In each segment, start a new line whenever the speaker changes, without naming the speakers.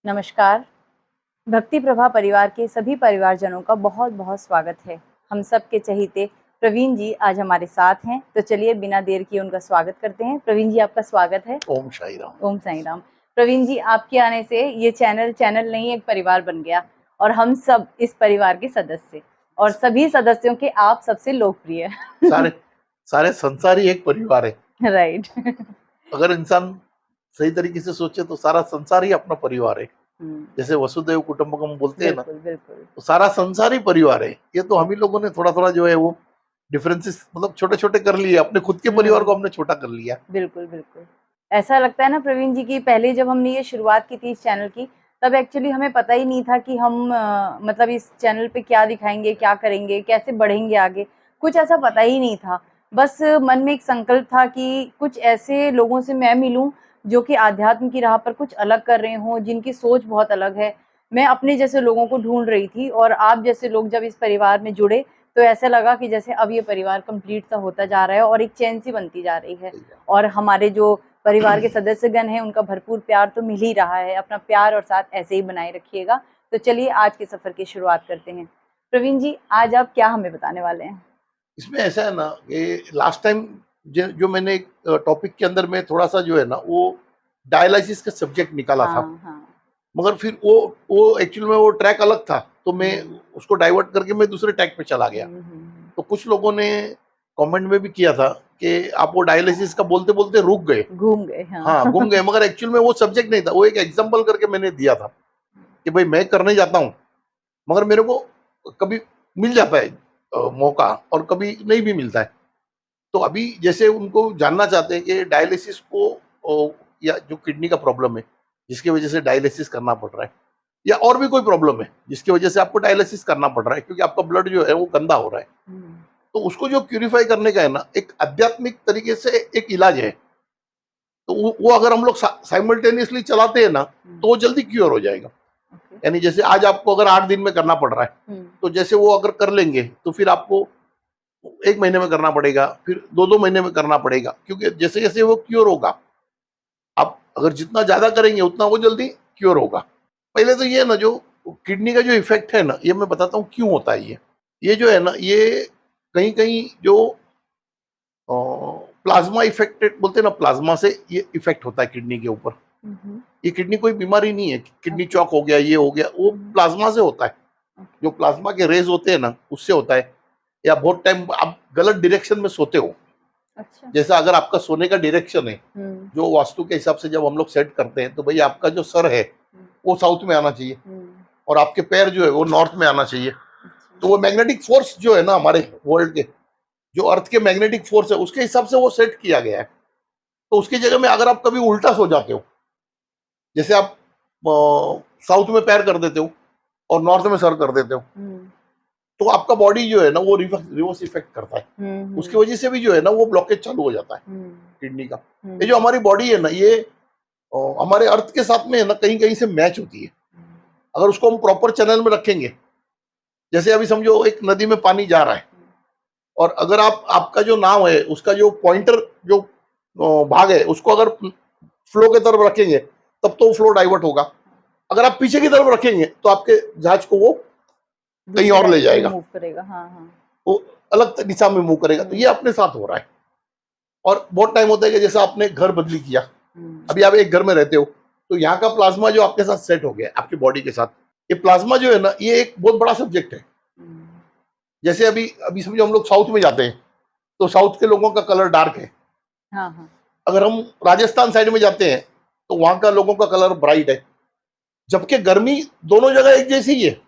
नमस्कार। भक्ति प्रभा परिवार के सभी परिवारजनों का बहुत बहुत स्वागत है। हम सब के चहीते प्रवीण जी आज हमारे साथ हैं, तो चलिए बिना देर किए उनका स्वागत करते हैं। प्रवीण जी, आपका स्वागत है।
ओम साई राम।
ओम साई राम। प्रवीण जी, आपके आने से ये चैनल नहीं, एक परिवार बन गया और हम सब इस परिवार के सदस्य और सभी सदस्यों के आप सबसे लोकप्रिय।
सारे संसार ही एक परिवार है।
राइट।
अगर इंसान सही तरीके से सोचे तो सारा संसार ही अपना परिवार है। जैसे वसुदेव कुटुंबकम बोलते हैं ना,
बिल्कुल बिल्कुल।
तो सारा संसार ही परिवार है। ये तो हम ही लोगों ने थोड़ा थोड़ा जो है वो डिफरेंसेस मतलब छोटे छोटे कर लिए, अपने खुद के परिवार को हमने छोटा कर लिया।
बिल्कुल बिल्कुल। ऐसा लगता है ना प्रवीण जी की पहले जब हमने ये शुरुआत की थी इस चैनल की, तब एक्चुअली हमें पता ही नहीं था कि हम मतलब इस चैनल पे क्या दिखाएंगे, क्या करेंगे, कैसे बढ़ेंगे आगे, कुछ ऐसा पता ही नहीं था। बस मन में एक संकल्प था कि कुछ ऐसे लोगों से मैं मिलूं जो कि आध्यात्म की राह पर कुछ अलग कर रहे हों, जिनकी सोच बहुत अलग है। मैं अपने जैसे लोगों को ढूंढ रही थी और आप जैसे लोग जब इस परिवार में जुड़े तो ऐसा लगा कि जैसे अब ये परिवार कंप्लीट सा होता जा रहा है और एक चैन सी बनती जा रही है। और हमारे जो परिवार के सदस्यगण हैं उनका भरपूर प्यार तो मिल ही रहा है। अपना प्यार और साथ ऐसे ही बनाए रखिएगा। तो चलिए आज के सफर की शुरुआत करते हैं। प्रवीण जी, आज आप क्या हमें बताने वाले हैं?
इसमें ऐसा है ना कि लास्ट टाइम जो मैंने एक टॉपिक के अंदर में थोड़ा सा जो है ना वो डायलिसिस का सब्जेक्ट निकाला था,
हाँ।
मगर फिर वो एक्चुअल में वो ट्रैक अलग था, तो मैं उसको डाइवर्ट करके मैं दूसरे ट्रैक पे चला गया। तो कुछ लोगों ने कमेंट में भी किया था कि आप वो डायलिसिस का बोलते बोलते रुक गए,
घूम गए।
हाँ घूम गए, मगर एक्चुअल में वो सब्जेक्ट नहीं था, वो एक एग्जांपल करके मैंने दिया था कि भाई मैं करने जाता हूँ, मगर मेरे को कभी मिल जाता है मौका और कभी नहीं भी मिलता है। तो अभी जैसे उनको जानना चाहते हैं कि डायलिसिस को या जो किडनी का प्रॉब्लम है जिसकी वजह से डायलिसिस करना पड़ रहा है, या और भी कोई प्रॉब्लम है जिसकी वजह से आपको डायलिसिस करना पड़ रहा है क्योंकि आपका ब्लड जो है वो गंदा हो रहा है, तो उसको जो प्यूरिफाई करने का है ना एक आध्यात्मिक तरीके से एक इलाज है। तो वो अगर हम लोग साइमल्टेनियसली चलाते हैं ना तो वो जल्दी क्योर हो जाएगा। यानी जैसे आज आपको अगर 8 दिन में करना पड़ रहा है, तो जैसे वो अगर कर लेंगे तो फिर आपको 1 महीने में करना पड़ेगा, फिर 2-2 महीने में करना पड़ेगा, क्योंकि जैसे जैसे वो क्योर होगा, आप अगर जितना ज्यादा करेंगे उतना वो जल्दी क्योर होगा। पहले तो ये ना जो किडनी का जो इफेक्ट है ना, ये मैं बताता हूँ क्यों होता है। ये जो है ना ये कहीं कहीं जो प्लाज्मा इफेक्टेड बोलते हैं ना, प्लाज्मा से ये इफेक्ट होता है किडनी के ऊपर। ये किडनी कोई बीमारी नहीं है, किडनी चौक हो गया, ये हो गया, वो प्लाज्मा से होता है। जो प्लाज्मा के रेज होते हैं ना उससे होता है। या बहुत टाइम आप गलत डायरेक्शन में सोते हो,
अच्छा।
जैसा अगर आपका सोने का डायरेक्शन है जो वास्तु के हिसाब से जब हम लोग सेट करते हैं, तो भाई आपका जो सर है वो साउथ में आना चाहिए और आपके पैर जो है वो नॉर्थ में आना चाहिए। तो वो मैग्नेटिक फोर्स जो है ना हमारे वर्ल्ड के, जो अर्थ के मैग्नेटिक फोर्स है उसके हिसाब से वो सेट किया गया है। तो उसकी जगह में अगर आप कभी उल्टा सो जाते हो, जैसे आप साउथ में पैर कर देते हो और नॉर्थ में सर कर देते हो, तो आपका बॉडी जो है ना वो रिवर्स इफेक्ट करता है। उसकी वजह से भी जो है ना वो ब्लॉकेज चालू हो जाता है किडनी का। ये जो हमारी बॉडी है ना ये हमारे अर्थ के साथ में है ना कहीं कहीं से मैच होती है। अगर उसको हम प्रॉपर चैनल में रखेंगे, जैसे अभी समझो एक नदी में पानी जा रहा है और अगर आपका जो नाव है उसका जो पॉइंटर जो भाग है उसको अगर फ्लो की तरफ रखेंगे तब तो फ्लो डाइवर्ट होगा। अगर आप पीछे की तरफ रखेंगे तो आपके जहाज को वो कहीं और ले जाएगा,
मूव करेगा। हाँ।
वो अलग दिशा में मूव करेगा। तो ये अपने साथ हो रहा है। और बहुत टाइम होता है कि जैसे आपने घर बदली किया, अभी आप एक घर में रहते हो तो यहाँ का प्लाज्मा जो आपके साथ सेट हो गया आपकी बॉडी के साथ, ये प्लाज्मा जो है ना ये एक बहुत बड़ा सब्जेक्ट है। जैसे अभी अभी समझो हम लोग साउथ में जाते हैं तो साउथ के लोगों का कलर डार्क है।
हाँ।
अगर हम राजस्थान साइड में जाते हैं तो वहां का लोगों का कलर ब्राइट है, जबकि गर्मी दोनों जगह एक जैसी ही है।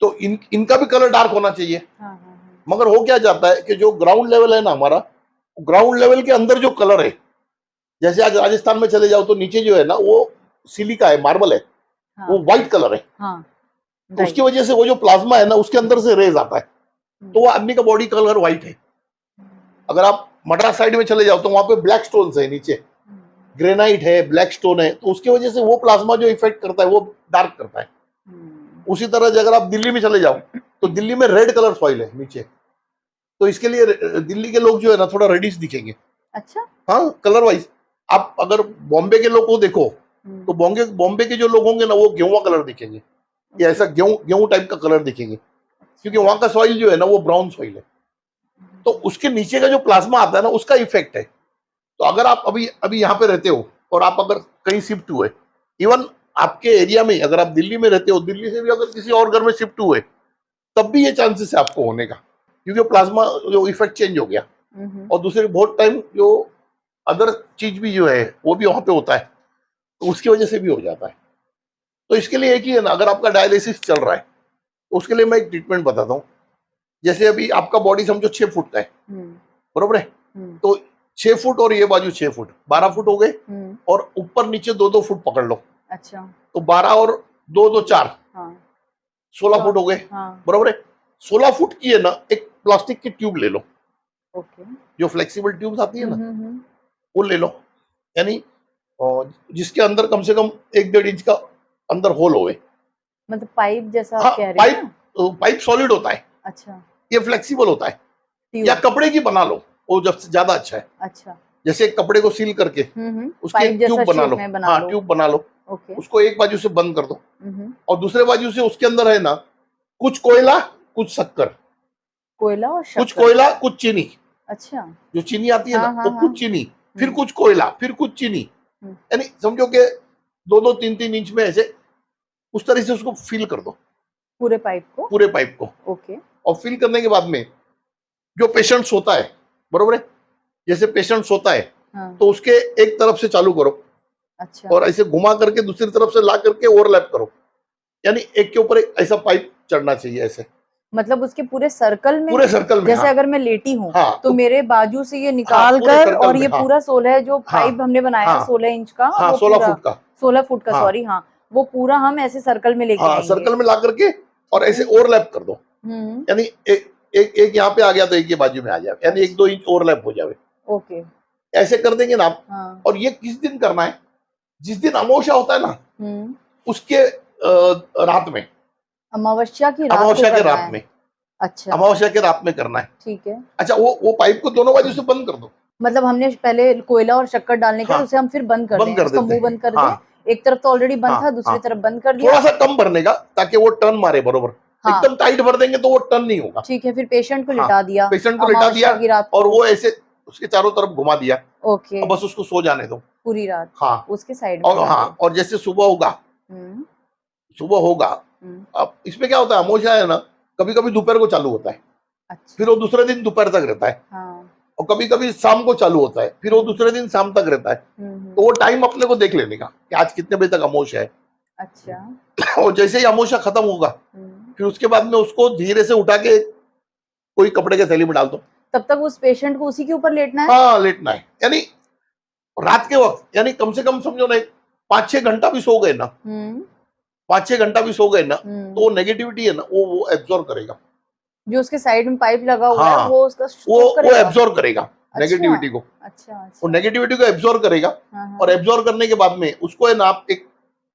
तो इनका भी कलर डार्क होना चाहिए। मगर हो क्या जाता है कि जो ग्राउंड लेवल है ना हमारा, ग्राउंड लेवल के अंदर जो कलर है, जैसे आज राजस्थान में चले जाओ तो नीचे जो है ना वो सिलिका है, मार्बल है, वो व्हाइट कलर है। तो उसकी वजह से वो जो प्लाज्मा है ना उसके अंदर से रेज आता है, तो वो आदमी का बॉडी कलर व्हाइट है। अगर आप मद्रास साइड में चले जाओ तो वहां पे ब्लैक स्टोन्स है, नीचे ग्रेनाइट है, ब्लैक स्टोन है, तो उसकी वजह से वो प्लाज्मा जो इफेक्ट करता है वो डार्क करता है। उसी तरह अगर आप दिल्ली में चले जाओ तो दिल्ली में रेड कलर सॉइल है नीचे, तो इसके लिए दिल्ली के लोग जो है ना थोड़ा रेडिश दिखेंगे।
अच्छा।
हाँ, कलर वाइज। आप अगर बॉम्बे के लोग को देखो तो बॉम्बे बॉम्बे के जो लोग होंगे ना वो गेहुआ कलर दिखेंगे, ये ऐसा गेहूं गेहूं टाइप का कलर दिखेंगे, क्योंकि वहां का सॉइल जो है ना वो ब्राउन सॉइल है। तो उसके नीचे का जो प्लाज्मा आता है ना उसका इफेक्ट है। तो अगर आप अभी अभी यहाँ पे रहते हो और आप अगर कहीं शिफ्ट हुए, इवन आपके एरिया में अगर आप दिल्ली में रहते हो, दिल्ली से भी अगर किसी और घर में शिफ्ट हुए, तब भी ये चांसेस है आपको होने का, क्योंकि प्लाज्मा जो इफेक्ट चेंज हो गया। और दूसरे बहुत टाइम जो अदर चीज भी जो है वो भी वहां पे होता है, तो उसकी वजह से भी हो जाता है। तो इसके लिए एक ही है ना, अगर आपका डायलिसिस चल रहा है तो उसके लिए मैं एक ट्रीटमेंट बताता हूँ। जैसे अभी आपका बॉडी समझो 6 फुट का है, बरोबर है, तो 6 फुट और ये बाजू 6 फुट, 12 फुट हो गए, और ऊपर नीचे 2-2 फुट पकड़ लो।
अच्छा,
तो 12 और 2-2 4,
हाँ
16 फुट हो गए,
हाँ,
बरोबर है। 16 फुट की है ना एक प्लास्टिक की ट्यूब ले लो,
ओके,
जो फ्लेक्सिबल ट्यूब्स आती है ना वो ले लो, यानी जिसके अंदर कम से कम 1-1.5 इंच का अंदर होल होए।
मतलब पाइप जैसा
हाँ,
आप कह रहे हैं ना?
पाइप सॉलिड होता है,
अच्छा,
ये फ्लेक्सिबल होता है, या
ट्यूब,
कपड़े की बना लो, वो जब से ज्यादा अच्छा है।
अच्छा,
जैसे एक कपड़े को सील करके उसकी
पाइप
एक
जैसा
ट्यूब बना
शेप
लो,
में बना
हाँ
लो,
ट्यूब बना लो,
ओके,
उसको एक बाजू से बंद कर दो,
हम्म,
और दूसरे बाजू से उसके अंदर है ना कुछ कोयला, कुछ शक्कर,
कोयला और
कुछ
शक्कर,
कोयला कुछ चीनी,
अच्छा,
जो चीनी आती है ना
हाँ हाँ
वो
हाँ,
कुछ चीनी, फिर
हम्म,
कुछ कोयला, फिर कुछ चीनी,
हम्म,
यानी समझो कि 2-2 3-3 इंच में ऐसे उस तरह से उसको फिल कर दो,
पूरे पाइप को,
पूरे पाइप को।
ओके,
और फिल करने के बाद में जो पेशेंट सोता है, बरोबर है, जैसे पेशेंट सोता है
हाँ,
तो उसके एक तरफ से चालू करो
अच्छा,
और ऐसे घुमा करके दूसरी तरफ से ला करके ओवरलैप करो, यानी एक के ऊपर एक ऐसा पाइप चढ़ना चाहिए, ऐसे
मतलब उसके पूरे सर्कल में,
पूरे सर्कल में।
जैसे
हाँ
अगर मैं लेटी हूँ
हाँ,
तो मेरे बाजू से ये
हाँ
निकाल
पूरे
कर,
सर्कल
और
में,
ये
हाँ
पूरा 16 जो
हाँ
पाइप हमने बनाया
हाँ
16 इंच का,
हाँ,
वो
16
पूरा
फुट का,
16 फुट का,
हाँ
सॉरी, हाँ, वो पूरा हम ऐसे सर्कल में लेके
हाँ
आएंगे,
सर्कल में ला करके और
ठीक
ऐसे
है,
ओवरलैप कर दो,
हम्म,
यानी एक एक एक यहाँ पे आ गया तो एक ये बाजू में आ जाए, यानी 1-2 इंच ओवरलैप हो जाए,
ओके,
ऐसे कर देंगे ना आप।
हाँ,
और ये किस दिन करना है, जिस दिन अमावस्या होता है ना
हम्म,
उसके रात में,
अमावस्या की रात को
अमावस्या के
करना
रात
है,
में,
अच्छा,
अमावस्या के रात में करना है।
ठीक है,
अच्छा, वो पाइप को दोनों बाजू से बंद कर दो।
मतलब हमने पहले कोयला और शक्कर डालने के
हाँ,
बाद उसे हम फिर बंद कर
बंद
दें,
कर
उसका
देते
मुंह
हैं,
बंद कर दें,
हाँ
एक तरफ तो ऑलरेडी बंद
हाँ
था, दूसरी
हाँ,
तरफ बंद कर दिया,
थोड़ा सा कम भरने का ताकि वो टर्न मारे बरोबर,
हाँ,
एकदम टाइट भर देंगे तो वो टर्न नहीं होगा।
ठीक है, फिर पेशेंट को
हाँ,
लिटा दिया
पेशेंट को लिटा दिया
अमावस्या की रात
और
को,
वो ऐसे उसके चारों तरफ घुमा दिया,
ओके,
अब बस उसको सो जाने दो।
पूरी रात
हाँ,
उसके साइड में
और
लेके,
हाँ, और जैसे सुबह होगा,
हम्म,
सुबह होगा,
हम्म,
अब इसमें क्या होता है, अमावस्या है ना कभी कभी दोपहर को चालू होता है, फिर
अच्छा,
वो दूसरे दिन दोपहर तक रहता है,
हाँ,
और कभी कभी शाम को चालू होता है, फिर वो दूसरे दिन शाम तक रहता है। तो
हम्म,
वो टाइम अपने को देख लेने का कि आज कितने बजे तक अमावस्या
अच्छा,
है। और जैसे ही अमावस्या खत्म होगा,
हम्म,
फिर उसके बाद में उसको धीरे से उठा के कोई कपड़े के थैली में डाल दो।
तब तक उस पेशेंट को उसी के ऊपर लेटना है,
हाँ, लेटना है, यानी रात के वक्त, यानी कम से कम समझो ना 5-6 घंटा भी सो गए ना,
हम्म,
5-6 घंटा भी सो गए ना, तो
हम्म,
वो नेगेटिविटी है ना वो एब्जॉर्व करेगा।
जो उसके साइड में पाइप लगा हुआ है
हाँ,
वो उसका
वो
स्ट्रोक
वो
करेगा,
एब्जॉर्व करेगा
अच्छा,
नेगेटिविटी को,
अच्छा,
वो
अच्छा,
नेगेटिविटी को एब्जॉर्व करेगा।
हाँ
और
हाँ,
एब्जॉर्व करने के बाद में उसको है ना आप एक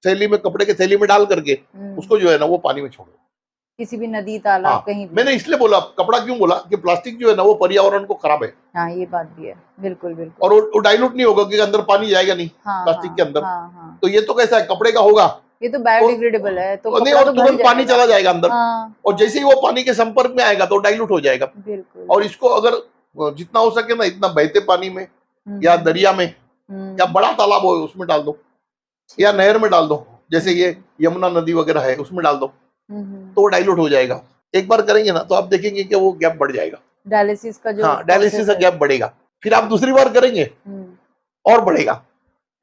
थैली में, कपड़े के थैली में डाल करके उसको जो है ना वो पानी में छोड़ो।
किसी भी नदी तालाब
हाँ,
कहीं भी,
मैंने इसलिए बोला कपड़ा क्यों बोला कि प्लास्टिक जो है ना वो पर्यावरण को खराब है,
हाँ ये बात भी है, बिल्कुल बिल्कुल,
और वो डाइल्यूट नहीं होगा कि अंदर पानी जाएगा नहीं
हाँ
प्लास्टिक के
हाँ
अंदर।
हाँ हाँ,
तो ये तो कैसा है, कपड़े का होगा
ये तो
तो
बायोडिग्रेडेबल है, तो
नहीं,
कपड़ा
और
तो गल
तुरंत पानी
जाएगा,
चला जाएगा अंदर,
हाँ
और जैसे ही वो पानी के संपर्क में आएगा तो डाइल्यूट हो जाएगा।
बिल्कुल,
और इसको अगर जितना हो सके ना इतना बहते पानी में या दरिया में या
हम्म,
बड़ा तालाब हो उसमें डाल दो, या
ठीक है,
नहर में डाल दो, जैसे ये यमुना नदी वगैरह है उसमें डाल दो,
हम्म,
तो वो डाइल्यूट हो जाएगा। एक बार करेंगे ना तो आप देखेंगे कि वो गैप बढ़ जाएगा।
डायलिसिस का जो
हाँ, डायलिसिस
प्रोसेस
का
है,
गैप बढ़ेगा, फिर आप दूसरी बार करेंगे और बढ़ेगा।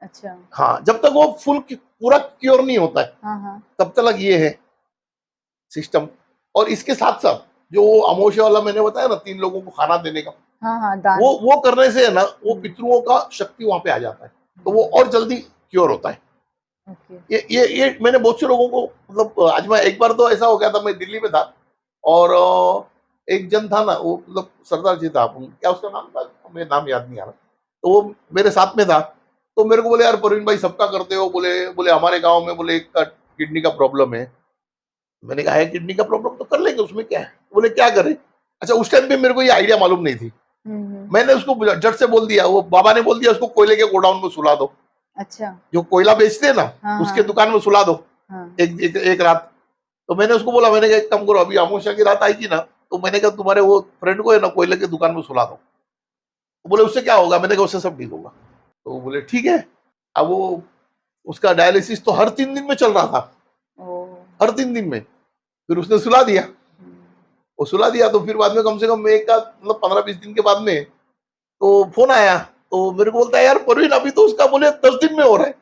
अच्छा,
हाँ, जब तक वो फुल पूरा क्योर नहीं होता है
हाँ हाँ,
तब तक ये है सिस्टम। और इसके साथ साथ जो अमावस्या वाला मैंने बताया ना 3 लोगों को खाना देने का,
हाँ हाँ, दान,
वो करने से है ना वो पितरुओं का शक्ति वहां पे आ जाता है, तो वो और जल्दी क्योर होता है।
ओके,
ये मैंने बहुत से लोगों को, मतलब आज मैं एक बार तो ऐसा हो गया था, मैं दिल्ली में था और एक जन था ना, वो मतलब सरदार जी था, क्या उसका नाम था, मेरे नाम याद नहीं आ रहा, तो वो मेरे साथ में था। तो मेरे को बोले यार प्रवीण भाई सबका करते हो, बोले बोले हमारे गांव में बोले एक का किडनी का प्रॉब्लम है। मैंने कहा है किडनी का प्रॉब्लम तो कर लेंगे, उसमें क्या है। बोले क्या करें। अच्छा, उस टाइम पे मेरे को ये आइडिया मालूम नहीं थी, मैंने उसको झट से बोल दिया, वो बाबा ने बोल दिया उसको कोयले के गोडाउन में सुला दो,
अच्छा।
जो कोयला बेचते हैं ना,
हाँ,
उसके
हाँ।
दुकान में सुला दो
हाँ।
एक रात। तो मैंने उसको बोला, मैंने कहा एक काम करो, अभी अमावस्या की रात आएगी ना, तो मैंने कहा तुम्हारे वो फ्रेंड को है ना कोयले की दुकान में सुला दो। तो बोले उससे क्या होगा? मैंने कहा उससे सब ठीक होगा। तो बोले ठीक है। अब वो उसका डायलिसिस तो हर 3 दिन में चल रहा था,
ओह!
हर 3 दिन में। फिर उसने सुला दिया।
हुँ।
वो सुला दिया तो फिर बाद में कम से कम एक का मतलब 15-20 दिन के बाद में तो फोन आया। तो मेरे को बोलता है यार परवीन अभी तो उसका बोले 10 दिन में हो रहा है,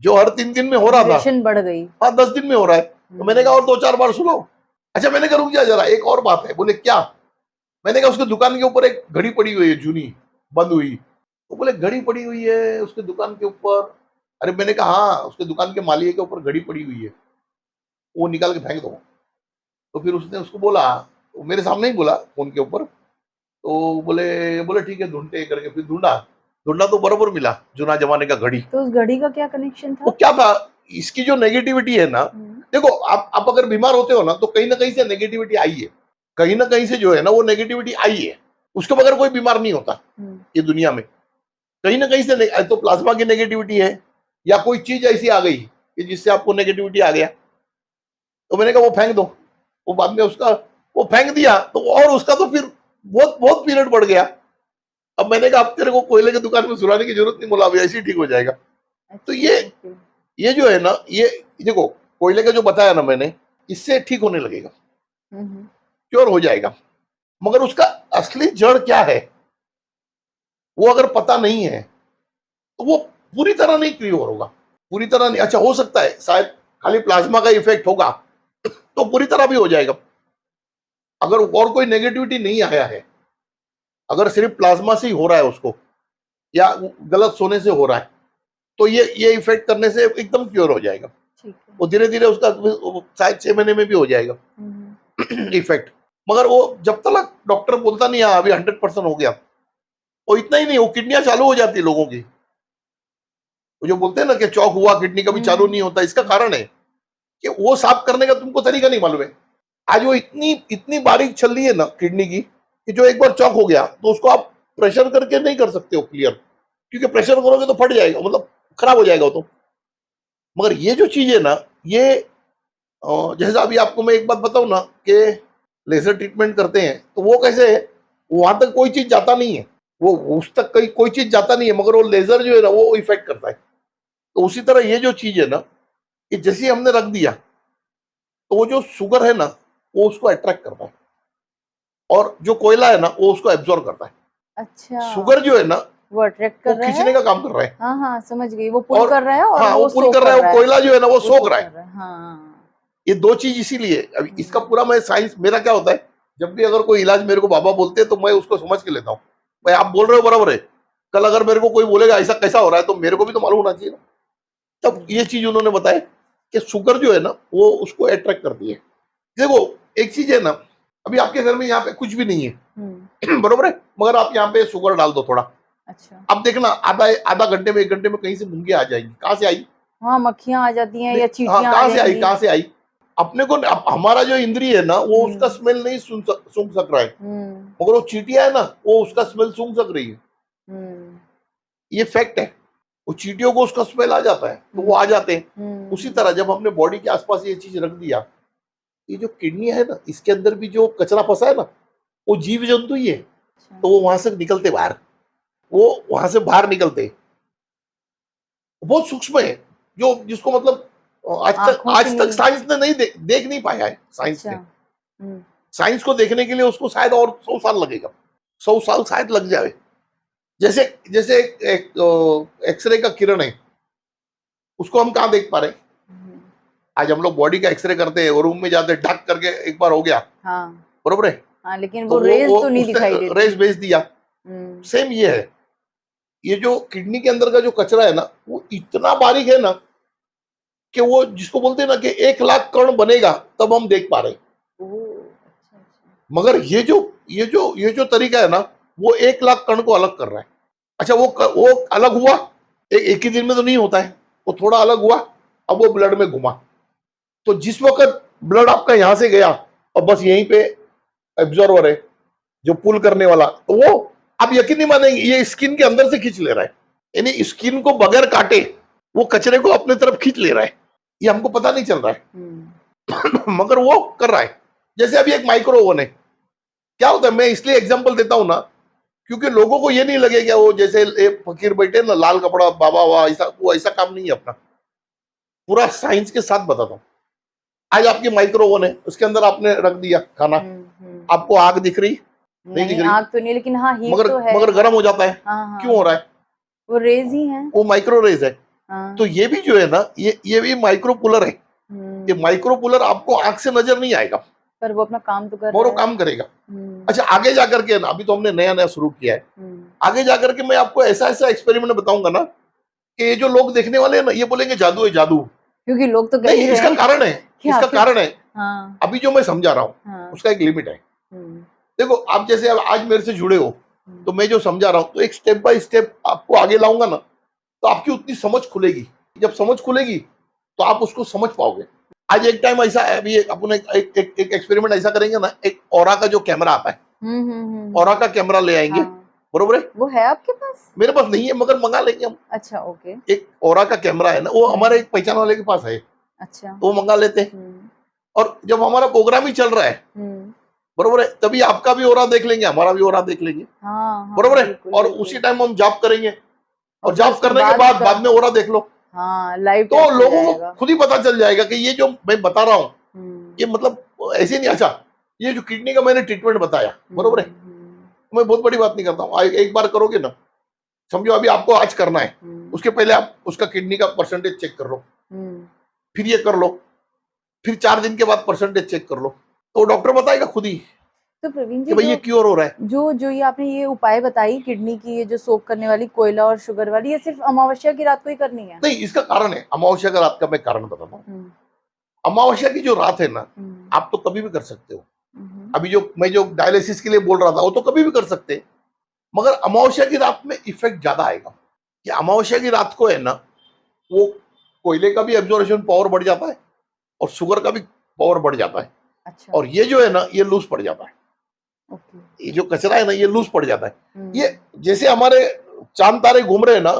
जो हर 3 दिन में हो रहा था,
ड्यूरेशन बढ़ गई।
हाँ 10 दिन में हो रहा है। तो मैंने कहा और 2-4 बार सुनाओ। अच्छा मैंने कहा रुक जा जरा, एक और बात है। बोले क्या? मैंने कहा उसके दुकान के ऊपर एक घड़ी पड़ी हुई है जूनी, बंद हुई। तो बोले घड़ी पड़ी हुई है उसके दुकान के ऊपर? अरे मैंने कहा हाँ उसके दुकान के मालिक के ऊपर घड़ी पड़ी हुई है, वो निकाल के फेंक दो। तो फिर उसने उसको बोला, वो मेरे सामने ही बोला फोन के ऊपर। तो बोले बोले ठीक है ढूंढते हैं करके फिर ढूंढा। ढूंढा तो बराबर मिला, जुना जमाने का घड़ी।
तो उस घड़ी का क्या कनेक्शन
वो
था?
क्या था, इसकी जो नेगेटिविटी है ना,
हुँ।
देखो आप अगर बीमार होते हो ना तो कहीं ना कहीं से नेगेटिविटी आई है, कहीं ना कहीं से जो है ना वो नेगेटिविटी आई है। उसके बगैर कोई बीमार नहीं होता
हुँ।
ये दुनिया में। कहीं ना कहीं से तो प्लाज्मा की नेगेटिविटी है, या कोई चीज ऐसी आ गई कि जिससे आपको नेगेटिविटी आ गया। तो मैंने कहा वो फेंक दो। वो बाद में उसका वो फेंक दिया तो और उसका तो फिर बहुत बहुत पीरियड बढ़ गया। अब मैंने कहा अब तेरे को कोयले की दुकान में सुलाने की जरूरत नहीं, बोला अभी ऐसे ही ठीक हो जाएगा। तो
अच्छा, ओके।
ये जो है ना, ये देखो कोयले का जो बताया ना मैंने, इससे ठीक होने लगेगा,
हुँ, हुँ।
क्योर हो जाएगा। मगर उसका असली जड़ क्या है वो अगर पता नहीं है तो वो पूरी तरह नहीं क्योर होगा, पूरी तरह नहीं। अच्छा हो सकता है शायद खाली प्लाज्मा का इफेक्ट होगा तो पूरी तरह भी हो जाएगा। अगर और कोई नेगेटिविटी नहीं आया है, अगर सिर्फ प्लाज्मा से ही हो रहा है उसको, या गलत सोने से हो रहा है, तो ये इफेक्ट करने से एकदम क्योर हो जाएगा।
ठीक है।
वो धीरे धीरे उसका शायद 6 महीने में भी हो जाएगा
हुँ, हुँ।
इफेक्ट। मगर वो जब तक डॉक्टर बोलता नहीं है अभी 100% हो गया, वो इतना ही नहीं, वो किडनियां चालू हो जाती है लोगों की। वो जो बोलते हैं ना कि चौक हुआ किडनी कभी
हुँ,
चालू
हुँ।
नहीं होता, इसका
हुँ।
कारण है कि वो साफ करने का तुमको तरीका नहीं मालूम है। आज वो इतनी इतनी बारीक छल रही है ना किडनी की, कि जो एक बार चौक हो गया तो उसको आप प्रेशर करके नहीं कर सकते हो क्लियर, क्योंकि प्रेशर करोगे तो फट जाएगा, मतलब खराब हो जाएगा वो तो। मगर ये जो चीज है ना, ये जैसे अभी आपको मैं एक बात बताऊं ना कि लेजर ट्रीटमेंट करते हैं तो वो कैसे है, वहां तक कोई चीज जाता नहीं है, वो उस तक कोई चीज जाता नहीं है, मगर वो लेजर जो है ना वो इफेक्ट करता है। तो उसी तरह ये जो चीज है ना, कि जैसे ही हमने रख दिया तो वो जो शुगर है ना वो उसको अट्रैक्ट करता है, और जो कोयला है ना वो उसको एब्जॉर्ब करता है।
अच्छा,
शुगर जो है ना
वो अट्रैक्ट
वो
कर रहा है?
खींचने का काम कर रहा है,
हाँ, हाँ, समझ गई। वो पुल
और
कर रहा है और
हाँ वो
वो
पुल
सोक
कर रहा
कर
है, वो
रहा है।
कोयला जो है ना वो
वो
सोख
सोक
रहा
कर
है।
रहा है। हाँ।
ये दो चीज इसीलिए अभी इसका
हुँ।
पूरा मैं साइंस, मेरा क्या होता है, जब भी अगर कोई इलाज मेरे को बाबा बोलते हैं तो मैं उसको समझ के लेता हूँ। भाई आप बोल रहे हो बराबर है, कल अगर मेरे को कोई बोलेगा ऐसा कैसा हो रहा है तो मेरे को भी तो मालूम होना चाहिए ना। तब
हुँ।
ये चीज उन्होंने बताया कि शुगर जो है ना वो उसको अट्रैक्ट करती है। देखो एक चीज है ना, अभी आपके घर में यहाँ पे कुछ भी नहीं
हुँ।
है बरोबर है, मगर आप यहाँ पे शुगर डाल दो थोड़ा,
अच्छा।
अब देखना आधा आधा घंटे में 1 घंटे में कहीं से मुंगे आ जाएंगी। कहाँ से आई?
हाँ, मक्खियाँ आ जाती हैं
नहीं,
या
हाँ
चींटियाँ आ
कहाँ से आई,
जाएँगी।
कहाँ से आई? अपने को हमारा जो इंद्रिय है ना वो उसका
हुँ।
स्मेल नहीं सूंघ सक रहा है,
हुँ।
मगर वो चींटियां है ना वो उसका स्मेल सूंघ सक रही है।
हुँ।
ये फैक्ट है। वो चींटियों को उसका स्मेल आ जाता है तो वो
हुँ।
आ जाते हैं। उसी
हुँ।
तरह जब हमने बॉडी के आसपास ये चीज रख दिया, ये जो किडनी है ना इसके अंदर भी जो कचरा फंसा है ना वो जीव जंतु ही है,
अच्छा।
तो वो वहां से निकलते बाहर, वो वहां से बाहर निकलते। बहुत सूक्ष्म है, जो जिसको मतलब
आँखों से
आज तक
नहीं।
साइंस ने नहीं देख नहीं पाया है साइंस
अच्छा।
ने।
हुँ।
साइंस को देखने के लिए उसको शायद और 100 साल लगेगा, 100 साल शायद लग जाए। जैसे जैसे एक्सरे का किरण है, उसको हम कहाँ देख पा रहे हैं?
हुँ।
आज हम लोग बॉडी का एक्सरे करते हैं, वो रूम में जाते हैं ढक करके एक बार हो गया,
हाँ।
बरोबर है।
हाँ, लेकिन
तो
वो
वो
रेज़ तो नहीं
उसने
दिखाई देती।
रेस भेज दिया।
हुँ।
सेम ये है, ये जो किडनी के अंदर का जो कचरा है ना वो इतना बारीक है ना कि वो जिसको बोलते हैं ना कि 1 लाख कण बनेगा तब हम देख पा रहे हैं।
ओह! अच्छा, अच्छा।
मगर ये जो तरीका है ना वो 1 लाख कण को अलग कर रहा है। अच्छा वो अलग हुआ, एक ही दिन में तो नहीं होता है, वो थोड़ा अलग हुआ, अब वो ब्लड में घुमा। तो जिस वक्त ब्लड आपका यहां से गया और बस यहीं पे एब्जॉर्वर है जो पुल करने वाला, तो वो आप यकीन नहीं मानेंगे ये स्किन के अंदर से खींच ले रहा है। यानी स्किन को बगैर काटे वो कचरे को अपने तरफ खींच ले रहा है, ये हमको पता नहीं चल रहा है। मगर वो कर रहा है। जैसे अभी एक माइक्रो ओवन है, क्या होता है, मैं इसलिए एग्जांपल देता हूं ना, क्योंकि लोगों को ये नहीं लगेगा वो जैसे फकीर बैठे ना लाल कपड़ा बाबा वाह, ऐसा वो ऐसा काम नहीं है अपना, पूरा साइंस के साथ बताता हूँ। आज आपकी माइक्रो ओवन है, उसके अंदर आपने रख दिया खाना, आपको आग दिख रही नहीं दिख रही,
आग तो नहीं, लेकिन हाँ हीट
मगर
तो है।
मगर गर्म हो जाता है।
हाँ
क्यों हो रहा है?
वो रेज ही है।
वो माइक्रो रेज है। तो ये भी जो है ना, ये भी माइक्रो कूलर है। ये माइक्रो कूलर आपको आंख से नजर नहीं आएगा,
पर वो अपना काम तो कर
और वो
रहा है।
काम करेगा। अच्छा, आगे जाकर के ना, अभी तो हमने नया नया शुरू किया है, आगे जाकर के मैं आपको ऐसा ऐसा एक्सपेरिमेंट बताऊंगा ना कि ये जो लोग देखने वाले हैं ना, ये बोलेंगे जादू है जादू,
क्योंकि लोग तो
नहीं, इसका कारण है, इसका कारण है
हाँ,
अभी जो मैं समझा रहा हूँ,
हाँ,
उसका एक लिमिट है। देखो, आप जैसे अब आज मेरे से जुड़े हो, तो मैं जो समझा रहा हूँ, तो एक स्टेप बाय स्टेप आपको आगे लाऊंगा ना, तो आपकी उतनी समझ खुलेगी। जब समझ खुलेगी तो आप उसको समझ पाओगे। आज एक टाइम ऐसा है, अभी अपन एक एक्सपेरिमेंट ऐसा करेंगे ना, एक ऑरा का जो कैमरा आता है, ऑरा का कैमरा ले आएंगे।
हाँ,
बरोबर है?
वो है आपके पास?
मेरे पास नहीं है, मगर मंगा लेंगे हम।
अच्छा, ओके।
एक ऑरा का कैमरा है ना, वो हमारे एक पहचान वाले के पास है,
अच्छा,
तो वो मंगा लेते हैं। और जब हमारा प्रोग्राम ही चल रहा है, बरोबर है, तभी आपका भी ओरा देख लेंगे, हमारा भी ओरा देख लेंगे।
हाँ,
बरोबर है?
बिल्कुल,
और
बिल्कुल।
उसी टाइम हम जॉब करेंगे, और
फिर
जॉब
उसके
करने के
बाद
बाद में ओरा देख लो,
हाँ, लाइव
तो
टेस्ट हो
लोगों को
जाएगा।
खुद ही पता चल जाएगा कि ये जो मैं बता रहा हूँ, ये मतलब ऐसे नहीं। अच्छा, ये जो किडनी का मैंने ट्रीटमेंट बताया, बरोबर है, मैं बहुत बड़ी बात नहीं करता हूँ। एक बार करोगे ना, समझो अभी आपको आज करना है, उसके पहले आप उसका किडनी का परसेंटेज चेक कर लो, फिर ये कर लो, फिर 4 दिन के बाद परसेंटेज चेक कर लो, तो डॉक्टर बताएगा खुद ही
तो प्रवीण
कि
जी,
भाई ये क्योर हो रहा है।
जो ये आपने ये उपाय बताई किडनी की, ये जो सोक करने वाली कोयला और शुगर वाली, ये सिर्फ अमावस्या की रात को ही करनी है?
नहीं, इसका कारण है अमावस्या का रात का, मैं कारण बताता हूँ। अमावस्या की जो रात है ना, आप तो कभी भी कर सकते हो। अभी जो मैं जो डायलिसिस के लिए बोल रहा था, वो तो कभी भी कर सकते हैं, मगर अमावस्या की रात में इफेक्ट ज्यादा आएगा। कि अमावस्या की रात को है ना, वो कोयले का भी एब्जॉर्प्शन पावर बढ़ जाता है, और शुगर का भी पावर बढ़ जाता है।
अच्छा।
और ये जो है ना, ये लूज पड़ जाता है।
ओके।
ये जो कचरा है ना, ये लूज पड़ जाता है। ये जैसे हमारे चांद तारे घूम रहे हैं ना,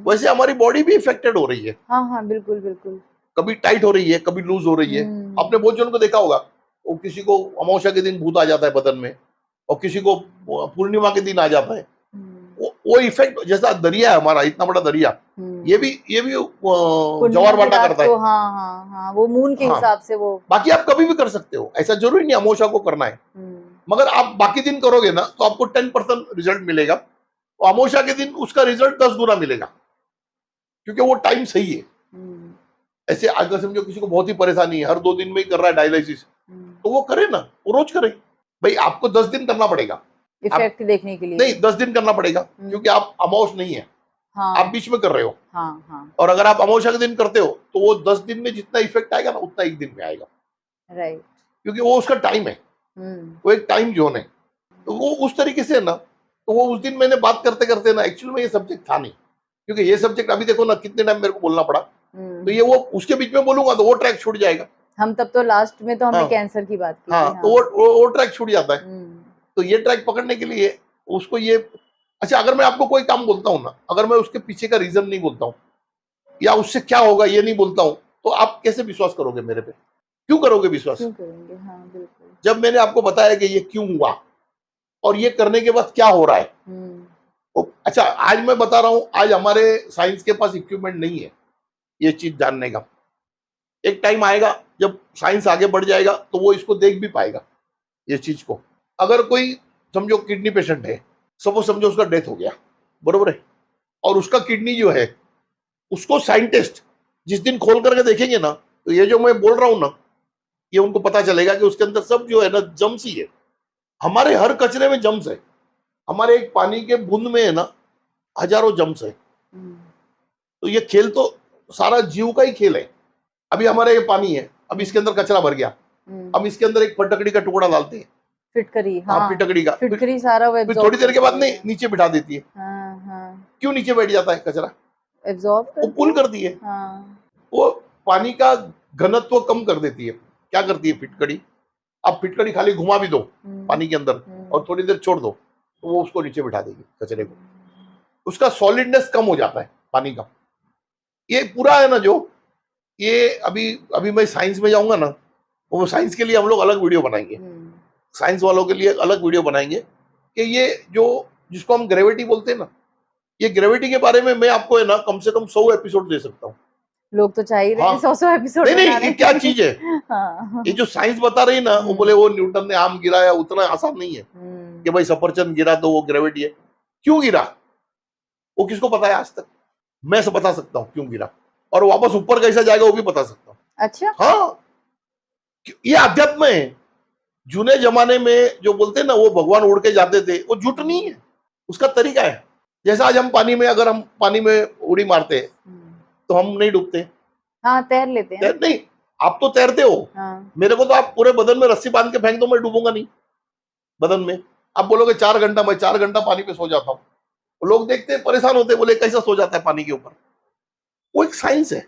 वैसे हमारी बॉडी भी इफेक्टेड हो रही है।
हाँ, हाँ, बिल्कुल, बिल्कुल।
कभी टाइट हो रही है, कभी लूज हो रही है। आपने बहुत जनों को देखा होगा, वो किसी को अमावस्या के दिन भूत आ जाता है बदन में, और किसी को पूर्णिमा के दिन आ जाता है। वो इफेक्ट, जैसा दरिया है हमारा, इतना बड़ा दरिया, ये भी ज्वार भाटा करता है।
हाँ, हाँ, हाँ, वो मून के हिसाब से वो।
बाकी आप कभी भी कर सकते हो, ऐसा जरूरी नहीं अमावस्या को करना है। मगर आप बाकी दिन करोगे ना, तो आपको 10% रिजल्ट मिलेगा, और अमावस्या के दिन उसका रिजल्ट 10 गुना मिलेगा, क्योंकि वो टाइम सही है। ऐसे अगर समझो किसी को बहुत ही परेशानी है, हर 2 दिन में ही कर रहा है डायलिसिस, तो वो करे ना, वो रोज करे। भाई आपको 10 दिन करना पड़ेगा
इफेक्ट देखने के लिए।
नहीं, 10 दिन करना पड़ेगा, क्योंकि आप अमावस नहीं है। हाँ, आप बीच में कर रहे हो।
हाँ, हाँ। और
अगर आप अमावस्या के दिन करते हो, तो वो 10 दिन में जितना इफेक्ट आएगा ना, उतना एक दिन में आएगा।
राइट।
क्योंकि वो उसका टाइम है, वो एक टाइम जोन है। तो वो उस तरीके से ना, तो वो उस दिन मैंने बात करते करते ना, एक्चुअली में ये सब्जेक्ट था नहीं, क्योंकि ये सब्जेक्ट अभी देखो ना, कितने टाइम मेरे को बोलना पड़ा। तो ये वो उसके बीच में बोलूंगा तो वो ट्रैक छूट जाएगा।
हम तब तो लास्ट में तो हमने कैंसर की बात की।
हाँ, तो वो ट्रैक छूट जाता है। तो ये ट्रैक पकड़ने के लिए उसको ये, अच्छा, अगर मैं आपको कोई काम बोलता हूँ ना, अगर मैं उसके पीछे का रीजन नहीं बोलता हूँ, या उससे क्या होगा ये नहीं बोलता हूँ, तो आप कैसे विश्वास करोगे मेरे पे? क्यों करोगे विश्वास?
क्यों करेंगे? हाँ, बिल्कुल।
जब मैंने आपको बताया कि ये क्यों हुआ, और ये करने के बाद क्या हो रहा है। अच्छा, आज मैं बता रहा हूं, आज हमारे साइंस के पास इक्विपमेंट नहीं है ये चीज जानने का। एक टाइम आएगा जब साइंस आगे बढ़ जाएगा, तो वो इसको देख भी पाएगा ये चीज को। अगर कोई समझो किडनी पेशेंट है, सपोज समझो उसका डेथ हो गया, बरोबर है, और उसका किडनी जो है, उसको साइंटिस्ट जिस दिन खोल करके देखेंगे ना, तो ये जो मैं बोल रहा हूं ना, ये उनको पता चलेगा कि उसके अंदर सब जो है ना, जम्स ही है। हमारे हर कचरे में जम्स है, हमारे एक पानी के बूंद में है ना, हजारों जम्स है। तो ये खेल तो सारा जीव का ही खेल है। अभी हमारे ये पानी है, अब इसके अंदर कचरा भर गया, अब इसके अंदर एक फटकड़ी का टुकड़ा डालते हैं,
फिटकरी। हाँ,
फिटकड़ी का,
फिटकरी सारा
फिर थोड़ी देर के बाद नहीं, नीचे बिठा देती है। क्यों नीचे बैठ जाता है कचरा?
एब्जॉर्ब
वो पुल कर दिए। वो पानी का घनत्व कम कर देती है। क्या करती है फिटकड़ी? आप फिटकड़ी खाली घुमा भी दो पानी के अंदर, और थोड़ी देर छोड़ दो, तो वो उसको नीचे बिठा देगी कचरे को। उसका सॉलिडनेस कम हो जाता है पानी का। ये पूरा है ना जो, ये अभी अभी मैं साइंस में जाऊंगा ना, वो साइंस के लिए हम लोग अलग वीडियो बनाएंगे, साइंस वालों के लिए अलग वीडियो बनाएंगे कि ये जो जिसको हम ग्रेविटी बोलते हैं ना, ये ग्रेविटी के बारे में मैं आपको है ना कम से कम 100 एपिसोड दे सकता हूँ।
लोग तो चाह ही रहे
हाँ।
हैं 100 एपिसोड
नहीं नहीं,
बना
ये
रहे
क्या
हैं।
चीज है,
हाँ।
ये जो साइंस बता रही ना, वो बोले वो न्यूटन ने आम गिराया, उतना आसान नहीं है कि भाई सफरचंद गिरा तो वो ग्रेविटी है। क्यों गिरा वो किसको पता है आज तक? मैं से बता सकता हूँ क्यों गिरा, और वापस ऊपर कैसे जाएगा वो भी बता सकता हूँ।
अच्छा।
हाँ, ये अध्यात्म है। जूने जमाने में जो बोलते हैं ना वो भगवान उड़ के जाते थे, वो झूठ नहीं है, उसका तरीका है। जैसा आज हम पानी में, अगर हम पानी में उड़ी मारते हैं तो हम नहीं डूबते।
हाँ, तैर लेते हैं।
नहीं, आप तो तैरते हो।
हाँ।
मेरे को तो आप पूरे बदन में रस्सी बांध के फेंक दो, मैं डूबूंगा नहीं बदन में। आप बोलोगे 4 घंटा, मैं 4 घंटा पानी पे सो जाता हूँ। लोग देखते हैं, परेशान होते हैं, बोले कैसा सो जाता है पानी के ऊपर। वो एक साइंस है।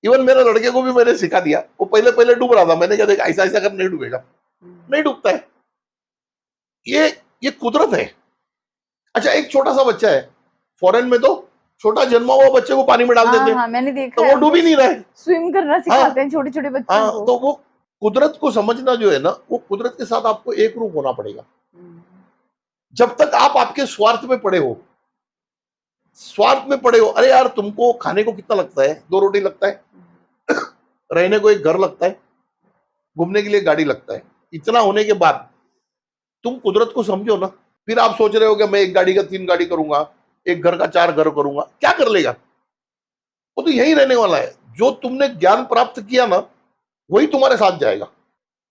इवन मेरे लड़के को भी मैंने सिखा दिया, वो पहले पहले डूब रहा था, मैंने कहा देख ऐसा ऐसा कर, नहीं डूबेगा, नहीं डूबता है। ये कुदरत है। अच्छा, एक छोटा सा बच्चा है, फॉरेन में तो छोटा जन्मा हुआ बच्चे को पानी में डाल देते हैं,
हाँ, मैंने देखा
तो
है,
वो डूब ही नहीं रहा है।
स्विम करना सिखाते हैं छोटे छोटे बच्चों
हाँ,
को।
तो वो कुदरत को समझना जो है ना, वो कुदरत के साथ आपको एक रूप होना पड़ेगा। जब तक आप आपके स्वार्थ में पड़े हो, अरे यार तुमको खाने को कितना लगता है? 2 रोटी लगता है, रहने को एक घर लगता है, घूमने के लिए गाड़ी लगता है। इतना होने के बाद तुम कुदरत को समझो ना, फिर आप सोच रहे हो कि मैं एक गाड़ी का 3 गाड़ी करूंगा, एक घर का 4 घर करूंगा, क्या कर लेगा? वो तो यही रहने वाला है। जो तुमने ज्ञान प्राप्त किया ना, वही तुम्हारे साथ जाएगा।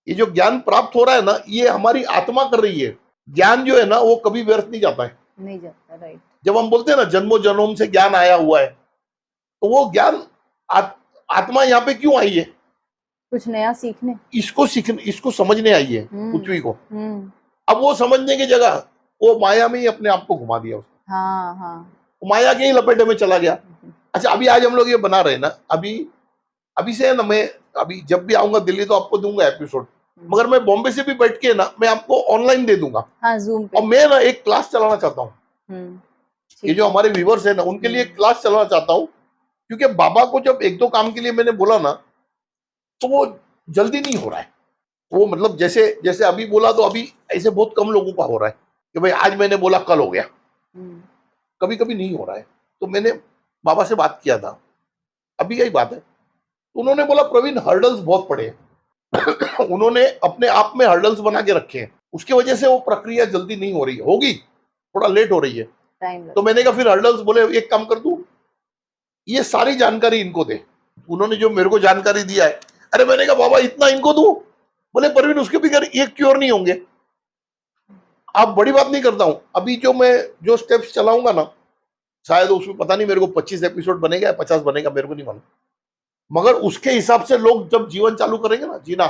ये जो ज्ञान प्राप्त हो रहा है ना, ये हमारी आत्मा कर रही है। ज्ञान जो है ना, वो कभी व्यर्थ नहीं जाता है।
नहीं जाता, राइट।
जब हम बोलते हैं ना जन्मों जन्मों से ज्ञान आया हुआ है, तो वो ज्ञान आत्मा यहाँ पे क्यों आई है?
कुछ नया सीखने,
इसको समझने आई है, पृथ्वी को। अब वो समझने की जगह वो माया में ही अपने आप को घुमा दिया उसने।
हाँ हाँ।
वो माया के ही लपेटे में चला गया। अच्छा, अभी आज हम लोग ये बना रहे हैं ना, अभी से है ना, मैं अभी जब भी आऊंगा दिल्ली तो आपको दूंगा एपिसोड, मगर मैं बॉम्बे से भी बैठ के ना मैं आपको ऑनलाइन दे दूंगा।
हाँ, जूम पे।
और मैं ना एक क्लास चलाना चाहता हूँ। ये जो हमारे व्यूवर्स है ना, उनके लिए एक क्लास चलाना चाहता हूँ, क्योंकि बाबा को जब 1-2 काम के लिए मैंने बोला ना, तो वो जल्दी नहीं हो रहा है। वो मतलब जैसे जैसे अभी बोला, तो अभी ऐसे बहुत कम लोगों का हो रहा है कि भाई आज मैंने बोला कल हो गया। कभी कभी नहीं हो रहा है। तो मैंने बाबा से बात किया था, अभी यही बात है। उन्होंने बोला प्रवीण हर्डल्स बहुत पड़े हैं। उन्होंने अपने आप में हर्डल्स बना के रखे हैं, उसकी वजह से वो प्रक्रिया जल्दी नहीं हो रही है, होगी थोड़ा लेट हो रही है। तो मैंने कहा फिर हर्डल्स, बोले एक काम कर, तू ये सारी जानकारी इनको दे। उन्होंने जो मेरे को जानकारी दिया है, अरे मैंने कहा बाबा इतना इनको दूं? बोले परवीन उसके भी एक क्योर नहीं होंगे। आप बड़ी बात नहीं करता हूं, अभी जो स्टेप्स चलाऊंगा ना, शायद उसमें पता नहीं मेरे को 25 एपिसोड बनेगा या 50 बनेगा, मेरे को नहीं मालूम, मगर उसके हिसाब से लोग जब जीवन चालू करेंगे ना जीना,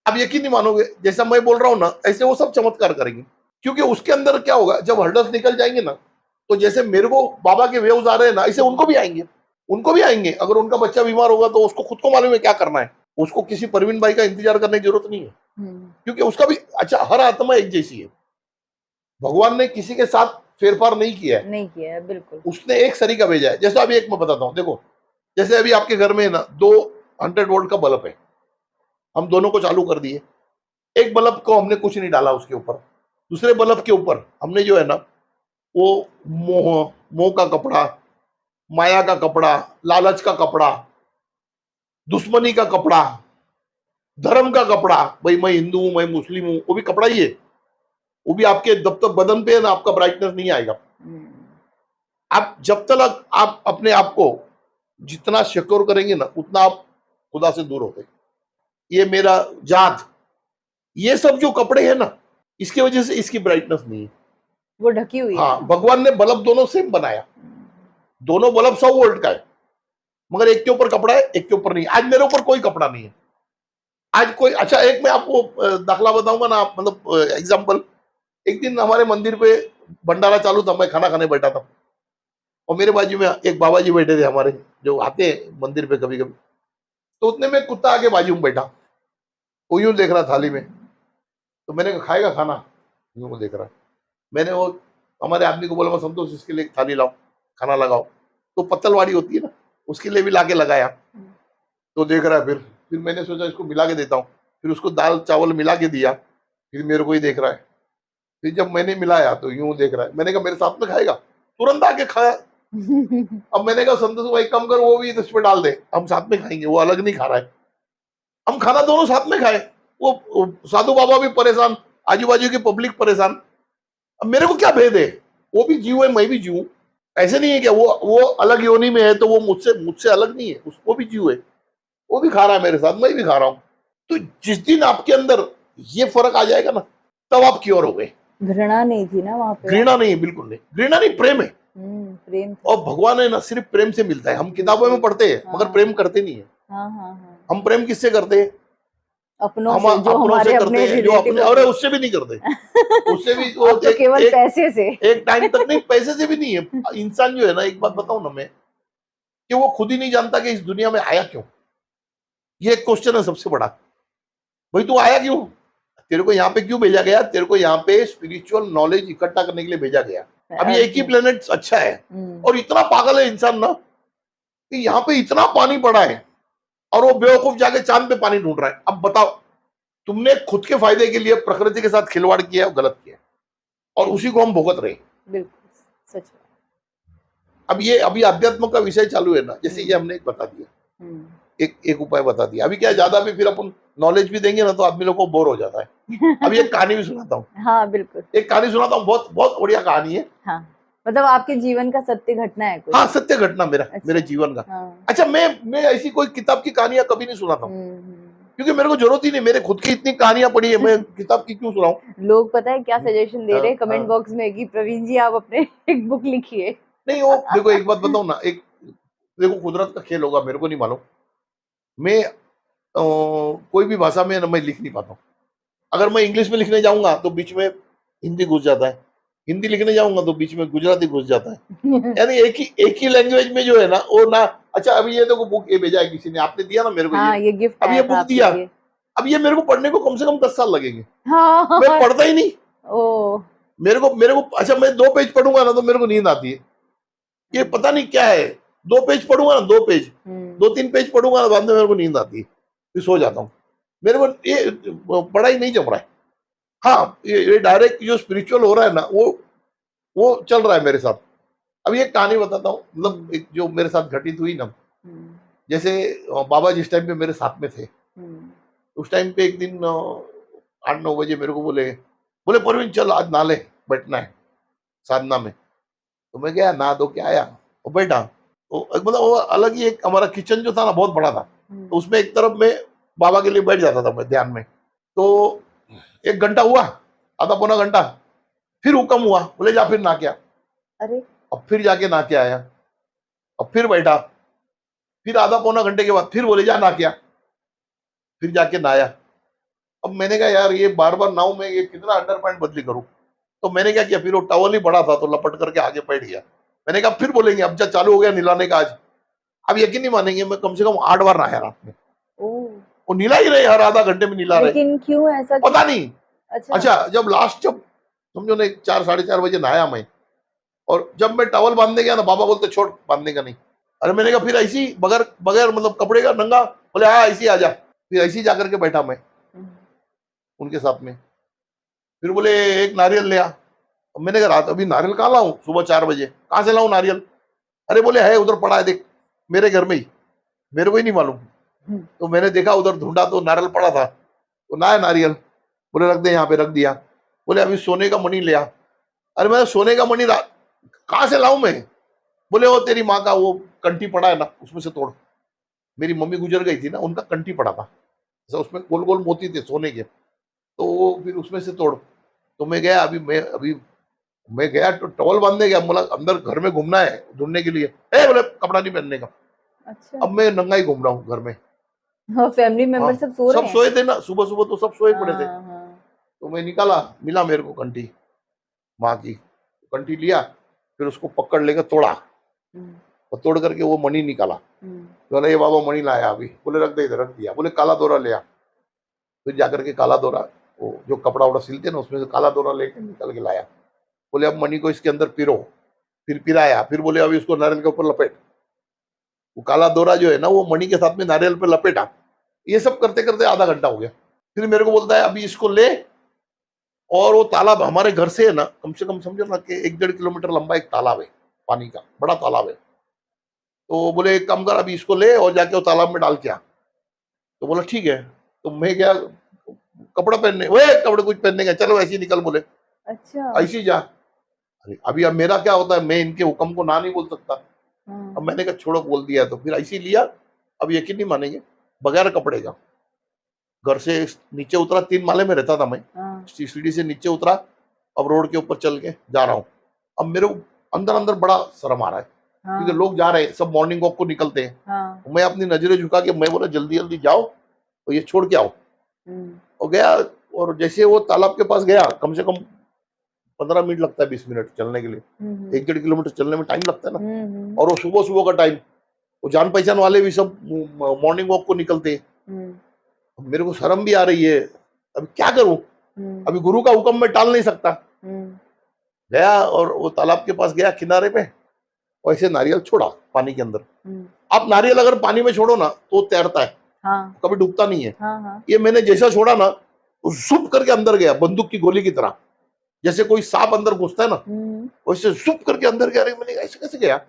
आप यकीन नहीं मानोगे, जैसा मैं बोल रहा हूं ना, ऐसे वो सब चमत्कार करेंगे। क्योंकि उसके अंदर क्या होगा, जब हर्डल्स निकल जाएंगे ना, तो जैसे मेरे को बाबा के वेव्स आ रहे हैं ना, ऐसे उनको भी आएंगे। अगर उनका बच्चा बीमार होगा तो उसको खुद को मालूम है क्या करना है, उसको किसी परवीन भाई का इंतजार करने की जरूरत नहीं है, क्योंकि उसका भी अच्छा, हर आत्मा एक जैसी है। भगवान ने किसी के साथ फेरफार नहीं किया है,
बिल्कुल।
उसने एक सरीका भेजा है। जैसे अभी एक मैं बताता हूँ, देखो जैसे अभी आपके घर में ना 2 100 वोल्ट का बल्ब है, हम दोनों को चालू कर दिए। एक बल्ब को हमने कुछ नहीं डाला उसके ऊपर, दूसरे बल्ब के ऊपर हमने जो है ना, वो मोह का कपड़ा, माया का कपड़ा, लालच का कपड़ा, दुश्मनी का कपड़ा, धर्म का कपड़ा, भाई मैं हिंदू हूं, मैं मुस्लिम हूं, वो भी कपड़ा ही है। वो भी आपके जब तक बदन पे है ना, आपका ब्राइटनेस नहीं आएगा। आप जब तक आप अपने आप को जितना सिक्योर करेंगे ना, उतना आप खुदा से दूर होते। ये मेरा जात, ये सब जो कपड़े हैं ना, इसकी वजह से इसकी ब्राइटनेस नहीं है,
वो ढकी हुई है।
हाँ, भगवान ने बल्ब दोनों सेम बनाया, दोनों बल्ब 100 वोल्ट का है, मगर एक के ऊपर कपड़ा है, एक के ऊपर नहीं। आज मेरे ऊपर कोई कपड़ा नहीं है। आज कोई, अच्छा एक मैं आपको दाखला बताऊंगा ना, मतलब एग्जांपल, एक दिन हमारे मंदिर पे भंडारा चालू था, मैं खाना खाने बैठा था, और मेरे बाजू में एक बाबा जी बैठे थे हमारे, जो आते हैं मंदिर पे कभी कभी। तो उतने में कुत्ता आके बाजू में बैठा, वो यूं देख रहा थाली में, तो मैंने कहा खाएगा खाना, यूं को देख रहा। मैंने वो हमारे आदमी को बोला, मैं संतोष इसके लिए थाली लाओ, खाना लगाओ। तो पत्तलवाड़ी होती है ना, उसके लिए भी लाके लगाया। तो देख रहा है, फिर मैंने सोचा इसको मिला के देता हूँ। फिर उसको दाल चावल मिला के दिया, फिर मेरे को ही देख रहा है। फिर जब मैंने मिलाया तो यूं देख रहा है। मैंने कहा मेरे साथ में खाएगा, तुरंत आके खाया। अब मैंने कहा संतोष भाई कम कर, वो भी इसमें डाल दे, हम साथ में खाएंगे, वो अलग नहीं खा रहा है। हम खाना दोनों साथ में खाए। वो साधु बाबा भी परेशान, आजू बाजू की पब्लिक परेशान। अब मेरे को क्या भेद है, वो भी जीव है, मैं भी जीव हूं। ऐसे नहीं है क्या वो अलग योनि में है तो वो मुझसे मुझसे अलग नहीं है, उसको भी जीव है, वो भी खा रहा है मेरे साथ, मैं भी खा रहा हूं। तो जिस दिन आपके अंदर ये फर्क आ जाएगा ना, तब आप क्योर हो गए।
घृणा नहीं थी ना वहां पे।
घृणा नहीं, बिल्कुल नहीं घृणा नहीं, प्रेम है।
प्रेम था।
और भगवान है ना, सिर्फ प्रेम से मिलता है। हम किताबों में पढ़ते हैं मगर
हाँ।
प्रेम करते नहीं है।
हाँ हाँ हाँ।
हम प्रेम किससे करते हैं,
अपनों
हम
से, जो
अपनों से
हमारे
करते
अपने
हैं, जो
रिलेटिव
अपने, अरे उससे भी नहीं करते। उससे भी वो
अब तो केवल
एक
पैसे से।
एक टाइम तक नहीं, पैसे से भी नहीं है। इंसान जो है ना, एक बात बताऊं ना मैं, कि वो खुद ही नहीं जानता कि इस दुनिया में आया क्यों। ये एक क्वेश्चन है सबसे बड़ा। भाई तू आया क्यों, तेरे को यहाँ पे क्यों भेजा गया, तेरे को यहाँ पे स्पिरिचुअल नॉलेज इकट्ठा करने के लिए भेजा गया। अभी एक ही प्लेनेट अच्छा है, और इतना पागल है इंसान ना, कि यहाँ पे इतना पानी पड़ा है और वो बेवकूफ जाके चांद पे पानी ढूंढ रहा है। अब बताओ, तुमने खुद के फायदे के लिए प्रकृति के साथ खिलवाड़ किया और गलत किया, और उसी को हम भुगत रहे हैं।
बिल्कुल सच।
अब ये अभी अध्यात्म का विषय चालू है ना, जैसे ये हमने एक बता दिया, एक उपाय बता दिया। अभी क्या है, ज्यादा भी फिर अपन नॉलेज भी देंगे ना तो आदमी लोग को बोर हो जाता है। अभी एक कहानी भी सुनाता हूँ।
हाँ बिल्कुल।
एक कहानी सुनाता हूँ, बहुत बहुत बढ़िया कहानी है।
हाँ, मतलब आपके जीवन का सत्य घटना है कोई?
हाँ, सत्य घटना मेरा,
अच्छा।
मेरे जीवन का।
हाँ।
अच्छा, मैं ऐसी कोई किताब की कहानियां कभी नहीं सुनाता हूँ, क्योंकि मेरे को जरूरत ही नहीं। मेरे खुद की इतनी कहानियां पड़ी है, मैं किताब की क्यों सुनाऊं।
लोग पता है क्या सजेशन दे रहे हैं कमेंट
हाँ।
बॉक्स में कि प्रवीण जी आप अपने एक बुक लिखिए।
नहीं, वो देखो एक बात बताऊं ना, एक देखो कुदरत का खेल होगा, मेरे को नहीं मालूम। मैं कोई भी भाषा में ना मैं लिख नहीं पाता हूँ। अगर मैं इंग्लिश में लिखने जाऊंगा तो बीच में हिंदी घुस जाता है, हिंदी लिखने जाऊंगा तो बीच में गुजराती घुस जाता है। यानी एक ही लैंग्वेज में जो है ना वो ना। अच्छा, अभी ये देखो बुक ये भेजा है किसी ने, आपने दिया ना मेरे को।
हाँ, ये गिफ्ट
अब
आया
ये
था
बुक
आपके
दिया,
लिए।
अब ये मेरे को पढ़ने को कम से कम 10 साल लगेंगे।
हाँ।
मैं पढ़ता ही नहीं।
ओ।
मेरे को अच्छा, मैं 2 पेज पढ़ूंगा ना तो मेरे को नींद आती है। ये पता नहीं क्या है, 2 पेज पढ़ूंगा ना, 2 पेज, 2-3 पेज पढ़ूंगा ना, बाद में मेरे को नींद आती है, फिर सो जाता हूँ। मेरे को ये पढ़ाई नहीं जम रहा है। हाँ, ये डायरेक्ट जो स्पिरिचुअल हो रहा है ना, वो चल रहा है मेरे साथ। अब ये कहानी बताता हूँ, मतलब एक जो मेरे साथ घटित हुई ना। जैसे बाबा जिस टाइम पे मेरे साथ में थे, उस टाइम पे एक दिन 8-9 बजे मेरे को बोले, परवीन चल आज नाले बैठना है साधना में। तो मैं गया, नहा धो के आया और बैठा। तो मतलब वो अलग ही एक हमारा किचन जो था ना बहुत बड़ा था, तो उसमें एक तरफ में बाबा के लिए बैठ जाता था मैं ध्यान में। तो 1 घंटा हुआ, आधा पौना घंटा, फिर हुक्म हुआ, बोले जा फिर नहा के आ।
अरे।
अब फिर जाके नहा के आया, अब फिर बैठा, फिर आधा पौना घंटे के बाद फिर बोले जा नहा के आ, फिर जाके नहाया। अब मैंने कहा यार ये बार बार नहाऊं मैं, ये कितना अंडरपैंट बदली करूं। तो मैंने क्या किया, फिर वो टॉवल ही बड़ा था तो लपट करके आगे बैठ गया। मैंने कहा फिर बोलेंगे, अब जब चालू हो गया निलाने का आज। अब यकीन नहीं मानेंगे, मैं कम से कम 8 बार नहाया रात में। वो नीला ही रहे, हर आधा घंटे में नीला रहे।
लेकिन क्यों ऐसा?
पता नहीं।
अच्छा।
जब लास्ट, जब समझो ना 4-4:30 बजे नहाया मैं, और जब मैं टॉवल बांधने गया ना, बाबा बोलते छोड़, बांधने का नहीं। अरे मैंने कहा फिर ऐसी बगैर बगैर मतलब कपड़े का नंगा, बोले हाँ ऐसी आ जा। फिर ऐसी जाकर के बैठा मैं उनके साथ में। फिर बोले एक नारियल ले आ। अब मैंने कहा रात अभी नारियल कहाँ लाऊं, सुबह 4 बजे कहाँ से लाऊं नारियल। अरे बोले है उधर पड़ा है देख, मेरे घर में ही, मेरे को ही नहीं मालूम। तो मैंने देखा उधर, ढूंढा तो नारियल पड़ा था, तो ना है नारियल। बोले रख दे यहाँ पे, रख दिया। बोले अभी सोने का मणि ले आ। अरे मैं सोने का मणि कहाँ से लाऊं मैं। बोले वो तेरी माँ का वो कंठी पड़ा है ना, उसमें से तोड़। मेरी मम्मी गुजर गई थी ना, उनका कंठी पड़ा था, ऐसा उसमें गोल गोल मोती थे सोने के, तो वो फिर उसमें से तोड़। तो मैं गया, मैं गया तो टॉवल बांधने गया, बोला अंदर घर में घूमना है ढूंढने के लिए, बोले कपड़ा नहीं पहनने का।
अच्छा।
अब मैं नंगा ही घूम रहा हूँ घर में।
हाँ, फैमिली मेंबर
हाँ,
सब सो रहे
सब
हैं।
सोए थे ना, सुबह सुबह तो सब सोए पड़े थे।
हाँ।
तो मैं निकाला, मिला मेरे को कंठी माँ की, कंठी लिया, फिर उसको पकड़ लेकर तोड़ा, और तोड़ करके वो मणि निकाला। बोला ये बाबा मणि लाया अभी। बोले रख दे इधर, रख दिया। बोले काला दोरा ले आ। फिर जाकर के काला दोरा, वो जो कपड़ा वपड़ा सिलते ना उसमें से काला दोरा लेके निकल के लाया। बोले अब मणि को इसके अंदर पिरो, फिर पिराया, फिर बोले अब इसको नारियल के ऊपर लपेट, वो काला दोरा जो है ना वो मणि के साथ में नारियल पे लपेटा। ये सब करते करते आधा घंटा हो गया। फिर मेरे को बोलता है अभी इसको ले, और वो तालाब हमारे घर से है ना कम से कम समझो ना कि 1-1.5 किलोमीटर लंबा एक तालाब है, पानी का बड़ा तालाब है। तो बोले एक काम कर अभी इसको ले और जाके वो तालाब में डाल के आ। तो बोला ठीक है। तो मैं गया कपड़ा पहनने, वे कपड़े कुछ पहनने गया, चलो ऐसे ही निकल, बोले
अच्छा।
ऐसे ही जा। अरे अभी अब मेरा क्या होता है, मैं इनके हुक्म को ना नहीं बोल सकता।
हाँ,
अब मैंने कहा छोड़ो, बोल दिया तो फिर ऐसे ही लिया। अब यकीन नहीं मानेंगे, बगैर कपड़े का घर से नीचे उतरा, 3 माले में रहता था मैं,
हाँ,
सीढ़ी से नीचे उतरा, अब रोड के ऊपर चल के जा रहा हूँ। अब मेरे को अंदर अंदर बड़ा शर्म आ रहा है, क्योंकि
हाँ,
लोग जा रहे हैं, सब मॉर्निंग वॉक को निकलते हैं।
हाँ,
मैं अपनी नजरें झुका के मैं बोला जल्दी जल्दी जाओ और ये छोड़ के आओ।
हम्म,
और गया, और जैसे वो तालाब के पास गया, कम से कम 15 मिनट लगता है, 20 मिनट चलने के लिए।
हम्म,
1-1.5 किलोमीटर चलने में टाइम लगता है ना।
हम्म,
और वो सुबह सुबह का टाइम, वो जान पहचान वाले भी सब मॉर्निंग वॉक को निकलते हैं।
हम्म,
अब मेरे को शर्म भी आ रही है, अभी क्या करूं,
हम्म,
अभी गुरु का हुक्म मैं टाल नहीं सकता।
हम्म,
गया और वो तालाब के पास गया किनारे पे, और ऐसे नारियल छोड़ा पानी के अंदर।
हम्म,
आप नारियल अगर पानी में छोड़ो ना तो वो तैरता है,
हाँ,
कभी डूबता नहीं है।
हाँ, हाँ,
ये मैंने जैसा छोड़ा ना, वो जुप करके अंदर गया, बंदूक की गोली की तरह, जैसे कोई सांप अंदर घुसता है ना, वैसे जुप करके अंदर गया। अरे मैंने कहा, ऐसे कैसे गया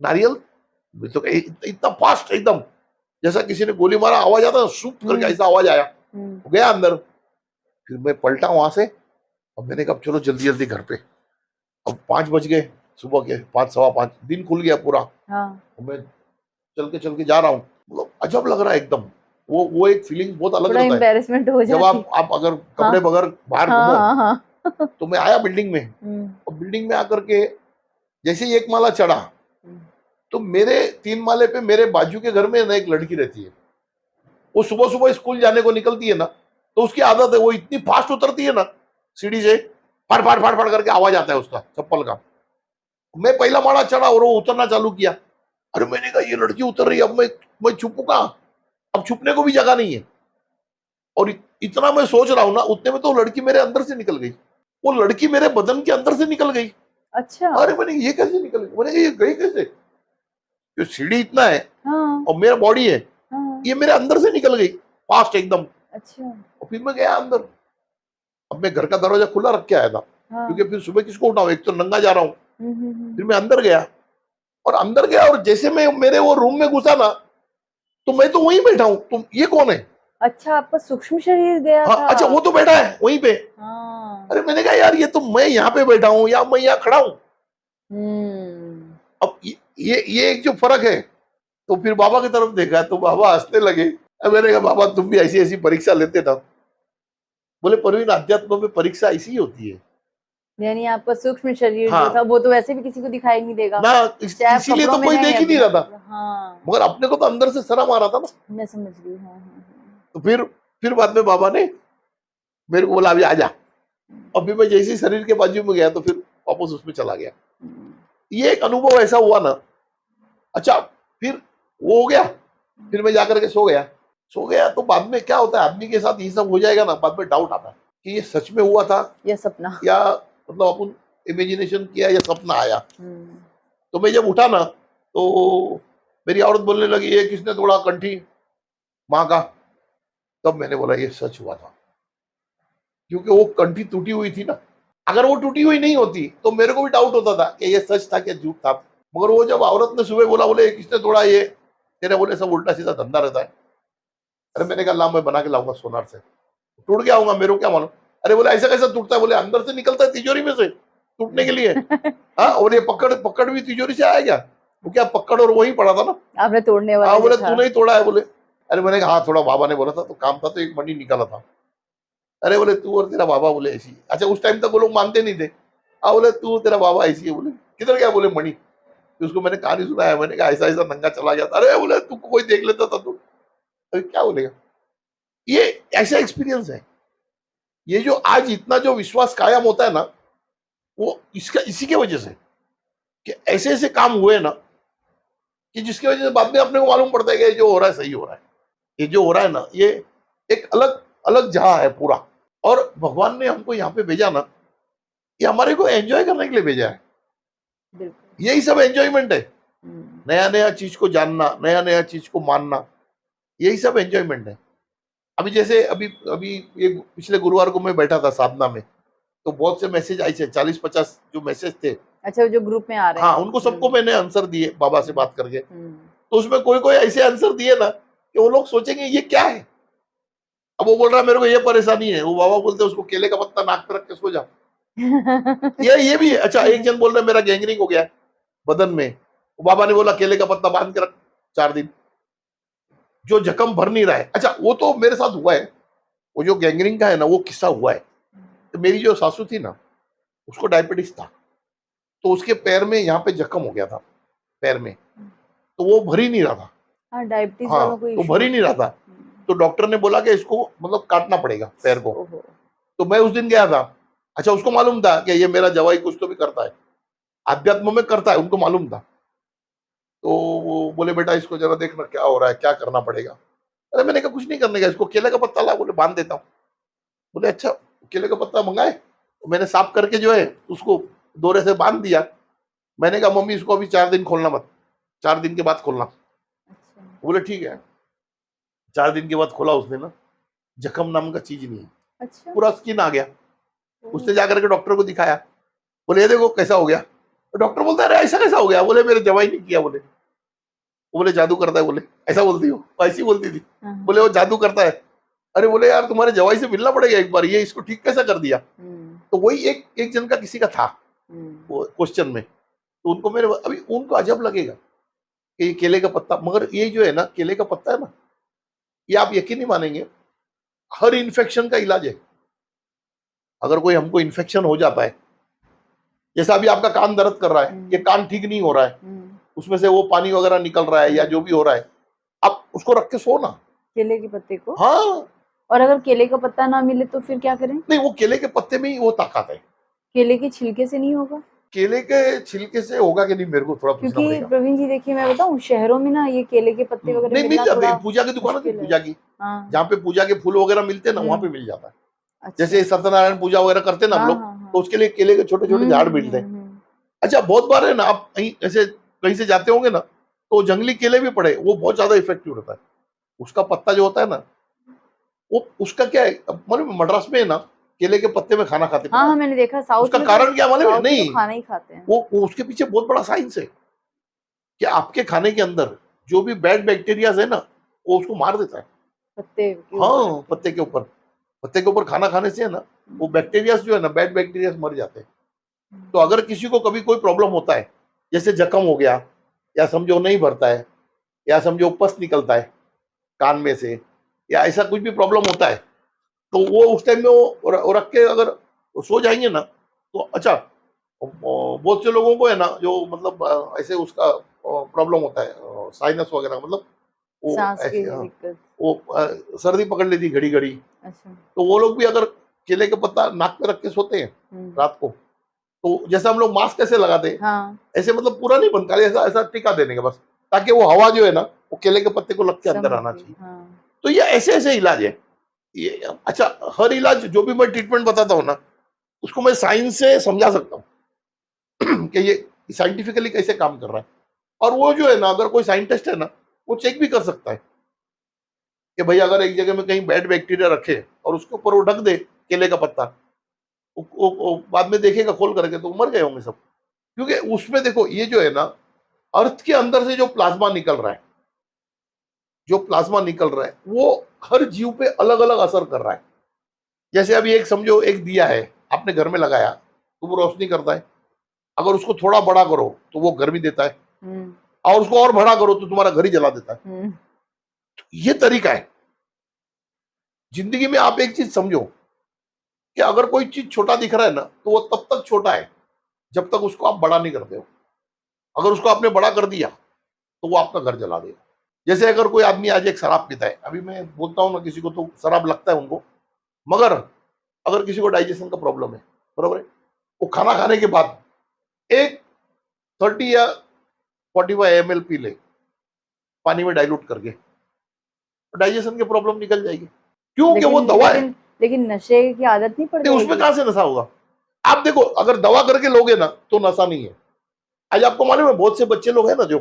नारियल, मैं तो इतना फास्ट एकदम, जैसा किसी ने गोली मारा आवाज आता है, सुप करके ऐसा आवाज आया। वो गया अंदर। फिर मैं पलटा वहां से। अब मैंने कहा चलो जल्दी जल्दी घर पे। अब 5 बज गए, सुबह के 5, सवा 5, दिन खुल गया पूरा।
हाँ,
मैं चल के जा रहा हूँ, मतलब अजब लग रहा है एकदम। वो एक फीलिंग बहुत अलग
थोड़ा
रहता है,
एम्बेरसमेंट हो
जब
जाती।
आप अगर
हाँ,
कपड़े बगैर बाहर
हाँ,
घूमो।
हाँ, हाँ,
तो मैं आया बिल्डिंग में, और बिल्डिंग में आकर के जैसे ही 1 माला चढ़ा, तो मेरे 3 माले पे मेरे बाजू के घर में ना एक लड़की रहती है। वो सुबह सुबह स्कूल जाने को निकलती है ना, तो उसकी आदत है, वो इतनी फास्ट उतरती है ना सीढ़ी से, फाड़ फाड़ फाड़ फाड़ करके आवाज आता है उसका चप्पल का। मैं पहला माला चढ़ा और वो उतरना चालू किया। अरे मैंने कहा ये लड़की उतर रही है, अब मैं छुपू कहाँ, अब छुपने को भी जगह नहीं है। और इतना मैं सोच रहा हूं ना, उतने में तो वो लड़की मेरे अंदर से निकल गई, वो लड़की मेरे बदन के अंदर से निकल गई।
अच्छा,
अरे मैंने ये कैसे निकल गई, मैंने कहा ये गई कैसे, जो सीढ़ी इतना है
हाँ,
और मेरा बॉडी है,
हाँ,
ये मेरे अंदर से निकल गई फास्ट एकदम।
अच्छा,
और फिर मैं गया अंदर। अब मैं घर का दरवाजा खुला रख के आया था,
हाँ,
क्योंकि फिर सुबह किसको उठाऊं, एक तो नंगा जा रहा हूँ। फिर
हम्म।
मैं अंदर गया, और अंदर गया, और जैसे मैं मेरे वो रूम में घुसा ना, तो मैं तो वहीं बैठा हूँ, तो ये कौन है।
अच्छा, आपका सूक्ष्म शरीर गया
हाँ
था।
अच्छा, वो तो बैठा है वहीं पे।
हाँ,
अरे मैंने कहा यार ये तो मैं यहाँ पे बैठा हूँ या मैं यहाँ खड़ा हूँ।
हम्म,
अब ये एक जो फर्क है। तो फिर बाबा की तरफ देखा तो बाबा हंसने लगे। अब मैंने कहा बाबा तुम भी ऐसी ऐसी परीक्षा लेते ना। बोले परवीन अध्यात्म में परीक्षा ऐसी ही होती है।
यानी आपका सूक्ष्म शरीर जो था
हाँ
वो तो वैसे भी किसी को दिखाई नहीं देगा,
ना,
चाहे आप
इसीलिए
कपड़ों
तो
में
कोई
हैं
देख
या
ही नहीं
बिना
रहा था।
कपड़ों। हाँ,
मगर अपने को तो अंदर से शर्म आ रहा था ना।
मैं समझ गई। हाँ, हाँ,
तो फिर बाद में बाबा ने मेरे को बोला अभी आ जा। अभी मैं जैसे ही शरीर के बाजू में गया तो फिर वापस उसमें चला गया। ये एक अनुभव ऐसा हुआ ना। अच्छा, फिर वो हो गया, फिर मैं जाकर के सो गया तो बाद में क्या होता है, आदमी के साथ ये सब हो जाएगा ना, बाद में डाउट आता है कि ये सच में हुआ था
ये सपना।
या मतलब अपन इमेजिनेशन किया या सपना आया।
हम्म,
तो मैं जब उठा ना, तो मेरी औरत बोलने लगी ये किसने तोड़ा कंठी माँ का। तब मैंने बोला ये सच हुआ था, क्योंकि वो कंठी टूटी हुई थी ना। अगर वो टूटी हुई नहीं होती तो मेरे को भी डाउट होता था कि ये सच था क्या झूठ था। मगर वो जब औरत ने सुबह बोला, बोले किसने तोड़ा ये, तेरे बोले सब उल्टा सीधा धंधा रहता है। अरे मैंने कहा ला मैं बना के लाऊंगा सोनार से, टूट गया होगा, मेरे को क्या मालूम। अरे बोले ऐसा कैसा टूटता है, बोले अंदर से निकलता है तिजोरी में से टूटने के लिए। हाँ, और ये पकड़ पकड़ भी तिजोरी से आया क्या, वो क्या पकड़ और वही पड़ा था ना।
आपने तोड़ने वाला
हाँ
जो
बोले
था।
तू नहीं तोड़ा है, बोले। अरे मैंने कहा हाँ थोड़ा बाबा ने बोला था तो काम था, तो एक मणि निकाला था। अरे बोले तू और तेरा बाबा बोले ऐसी। अच्छा उस टाइम तक वो लोग मानते नहीं थे। हाँ बोले तू तेरा बाबा ऐसी है, बोले किधर गया, बोले मणि। तो उसको मैंने कहानी सुनाया, मैंने कहा ऐसा ऐसा नंगा चला गया था। अरे बोले तू कोई देख लेता था तू, अरे क्या बोलेगा। ये ऐसा एक्सपीरियंस है। ये जो आज इतना जो विश्वास कायम होता है ना, वो इसका इसी के वजह से कि ऐसे ऐसे काम हुए ना, कि जिसकी वजह से बाद में अपने को मालूम पड़ता है कि ये जो हो रहा है सही हो रहा है। ये जो हो रहा है ना, ये एक अलग अलग जहां है पूरा। और भगवान ने हमको यहाँ पे भेजा ना, ये हमारे को एंजॉय करने के लिए भेजा है।
बिल्कुल।
यही सब एंजॉयमेंट है,
हम्म,
नया नया चीज को जानना, नया नया चीज को मानना, यही सब एंजॉयमेंट है। अभी जैसे अभी अभी एक पिछले गुरुवार को मैं बैठा था साधना में, तो बहुत से मैसेज आए थे, 40-50 जो मैसेज थे।
अच्छा, वो जो ग्रुप में आ रहे
हाँ,
हैं।
उनको सबको मैंने आंसर दिए बाबा से बात करके।
हम्म,
तो उसमें कोई कोई ऐसे आंसर दिए ना कि वो लोग सोचेंगे ये क्या है। अब वो बोल रहा है मेरे को ये परेशानी है, वो बाबा बोलते हैं उसको केले का पत्ता नाक पे रख के सो जा। ये भी है। अच्छा, एक जन बोल रहा है मेरा गैंग्रीन हो गया है बदन में, वो बाबा ने बोला केले का पत्ता बांध के रख 4 दिन, जो जख्म भर नहीं रहा है। अच्छा, वो तो मेरे साथ हुआ है, वो जो गैंग्रीन का है ना वो किस्सा हुआ है। तो मेरी जो सासू थी ना, उसको डायबिटीज था, तो उसके पैर में यहाँ पे जख्म हो गया था, पैर में, तो वो भर ही नहीं रहा था।
हाँ, डायबिटीज
हाँ,
वालों को
तो
इशू
भर ही नहीं
होता
रहा
है।
था। तो डॉक्टर ने बोला कि इसको मतलब काटना पड़ेगा पैर को।
ओहो।
तो मैं उस दिन गया था। अच्छा, उसको मालूम था कि ये मेरा जवाई कुछ तो भी करता है, अध्यात्म में करता है, उनको मालूम था। तो वो बोले बेटा इसको जरा देखना क्या हो रहा है, क्या करना पड़ेगा। अरे मैंने कहा कुछ नहीं करने का, इसको केले का पत्ता ला, बोले बांध देता हूँ। बोले अच्छा, केले का पत्ता मंगाए, तो मैंने साफ करके जो है उसको दोरे से बांध दिया। मैंने कहा मम्मी इसको अभी 4 दिन खोलना मत, 4 दिन के बाद खोलना।
अच्छा।
बोले ठीक है। 4 दिन के बाद खोला उसने ना, जख्म नाम का चीज नहीं है,
अच्छा।
पूरा स्किन आ गया।
ओह।
उसने जाकर के डॉक्टर को दिखाया, बोले ये देखो कैसा हो गया। तो डॉक्टर बोलता है अरे ऐसा कैसा हो गया। बोले मेरे जवाई नहीं किया। बोले जादू करता है। बोले ऐसा बोलती हो, ऐसी बोलती थी।
हाँ,
बोले वो जादू करता है। अरे बोले यार तुम्हारे जवाई से मिलना पड़ेगा एक बार, ये इसको ठीक कैसा कर दिया।
हम्म,
तो वही एक एक जन का किसी का था
हम्म,
वो क्वेश्चन में। तो उनको मेरे अभी उनको अजब लगेगा कि ये केले का पत्ता, मगर ये जो है ना केले का पत्ता है ना, ये आप यकीन नहीं मानेंगे, हर इन्फेक्शन का इलाज है। अगर कोई हमको इन्फेक्शन हो जाता है, जैसा अभी आपका कान दर्द कर रहा है, ये कान ठीक नहीं हो रहा है, उसमें से वो पानी वगैरह निकल रहा है या जो भी हो रहा है, आप उसको रख के सो ना।
केले के पत्ते को।
हाँ,
और अगर केले का पत्ता ना मिले तो फिर क्या करें?
नहीं वो केले के पत्ते में ही वो ताकत है।
केले के छिलके से नहीं होगा?
केले के छिलके से होगा कि नहीं, मेरे को थोड़ा पूछना
क्योंकि
पड़ेगा।
प्रवीण जी देखिए, मैं बताऊं, शहरों में ना ये केले के पत्ते वगैरह
नहीं मिल
मिलना
जाते
थोड़ा
हैं, पूजा की दुकान होती है,
मुश्किल है।
पूजा की,
हाँ।
जहाँ पे पूजा के फूल वगैरह मिलते हैं ना वहां पे
हम्म।
मिल जाता है।
अच्छा।
जैसे सत्यनारायण पूजा वगैरह करते हैं ना हम
हाँ,
लोग,
हाँ, हाँ।
तो उसके लिए केले के छोटे छोटे झाड़ मिलते हैं। अच्छा, बहुत बार है ना आप कहीं ऐसे कहीं से जाते होंगे ना, तो जंगली केले भी पड़े, वो बहुत ज्यादा इफेक्टिव रहता है। उसका पत्ता जो होता है ना, वो उसका क्या है, मालूम है, मद्रास में है ना केले के पत्ते में खाना खाते
हाँ,
पता
हाँ,
है?
मैंने देखा साउथ
उसका
में तो।
कारण क्या मालूम है?
साउथ में तो
नहीं,
खाना ही खाते हैं।
वो उसके पीछे बहुत बड़ा साइंस है कि आपके खाने के अंदर जो भी बैड बैक्टीरियाज है ना, वो उसको मार देता है।
पत्ते के ऊपर
हाँ,
रख के।
पत्ते के ऊपर खाना खाने से है ना, वो बैक्टीरियाज जो है ना, बैड बैक्टीरियाज मर जाते हैं। तो अगर किसी को कभी कोई प्रॉब्लम होता है, जैसे जख्म हो गया, या समझो नहीं भरता है, या समझो पस निकलता है कान में से, या ऐसा कुछ भी प्रॉब्लम होता है, तो वो उस टाइम में वो रख के अगर सो जाएंगे ना, तो अच्छा, बहुत से लोगों को है ना जो मतलब ऐसे उसका प्रॉब्लम होता है, साइनस वगैरह, मतलब वो
सांस की
ऐसे, हाँ,
दिक्कत।
वो सर्दी पकड़ लेती घड़ी घड़ी,
अच्छा।
तो वो लोग भी अगर केले का पत्ता नाक में रख के सोते हैं रात को, तो जैसे हम लोग मास्क कैसे लगाते हैं,
हाँ,
ऐसे मतलब पूरा नहीं बंद, खाली ऐसा ऐसा टिका देने का बस, ताकि वो हवा जो है ना वो केले के पत्ते को लग के अंदर
समझ
आना
गई।
चाहिए।
हाँ।
तो ये ऐसे ऐसे इलाज है ये। अच्छा, हर इलाज जो भी मैं ट्रीटमेंट बताता हूँ ना, उसको मैं साइंस से समझा सकता हूँ कि ये साइंटिफिकली कैसे काम कर रहा है। और वो जो है ना, अगर कोई साइंटिस्ट है ना, वो चेक भी कर सकता है कि भाई अगर एक जगह में कहीं बैड बैक्टीरिया रखे और उसके ऊपर वो ढक दे केले का पत्ता, वो बाद में देखेगा खोल करके तो मर गए होंगे सब। क्योंकि उसमें देखो ये जो है ना, अर्थ के अंदर से जो प्लाज्मा निकल रहा है, वो हर जीव पे अलग अलग असर कर रहा है। जैसे अभी एक समझो एक दिया है, आपने घर में लगाया तो वो रोशनी करता है, अगर उसको थोड़ा बड़ा करो तो वो गर्मी देता है,
हम्म,
और उसको और बड़ा करो तो तुम्हारा घर ही जला देता है।
हम्म,
ये तरीका है। जिंदगी में आप एक चीज समझो कि अगर कोई चीज छोटा दिख रहा है ना, तो वो तब तक छोटा है जब तक उसको आप बड़ा नहीं करते हो। अगर उसको आपने बड़ा कर दिया तो वो आपका घर जला देगा। जैसे अगर कोई आदमी आज एक शराब पीता है, अभी मैं बोलता हूँ ना किसी को तो शराब लगता है उनको, मगर अगर किसी को डाइजेशन का प्रॉब्लम है, बरोबर है, वो खाना खाने के बाद एक 30 या 45 ml पी ले, पानी में डाइल्यूट करके, डाइजेशन की प्रॉब्लम निकल जाएगी। क्योंकि वो
लेकिन
दवा है।
लेकिन लेकिन नशे की आदत नहीं पड़
नहीं, उसमें
जाएगी?
कहां से नशा होगा। आप देखो, अगर दवा करके लोगे ना तो नशा नहीं है। आज आपको मालूम है बहुत से बच्चे लोग हैं ना जो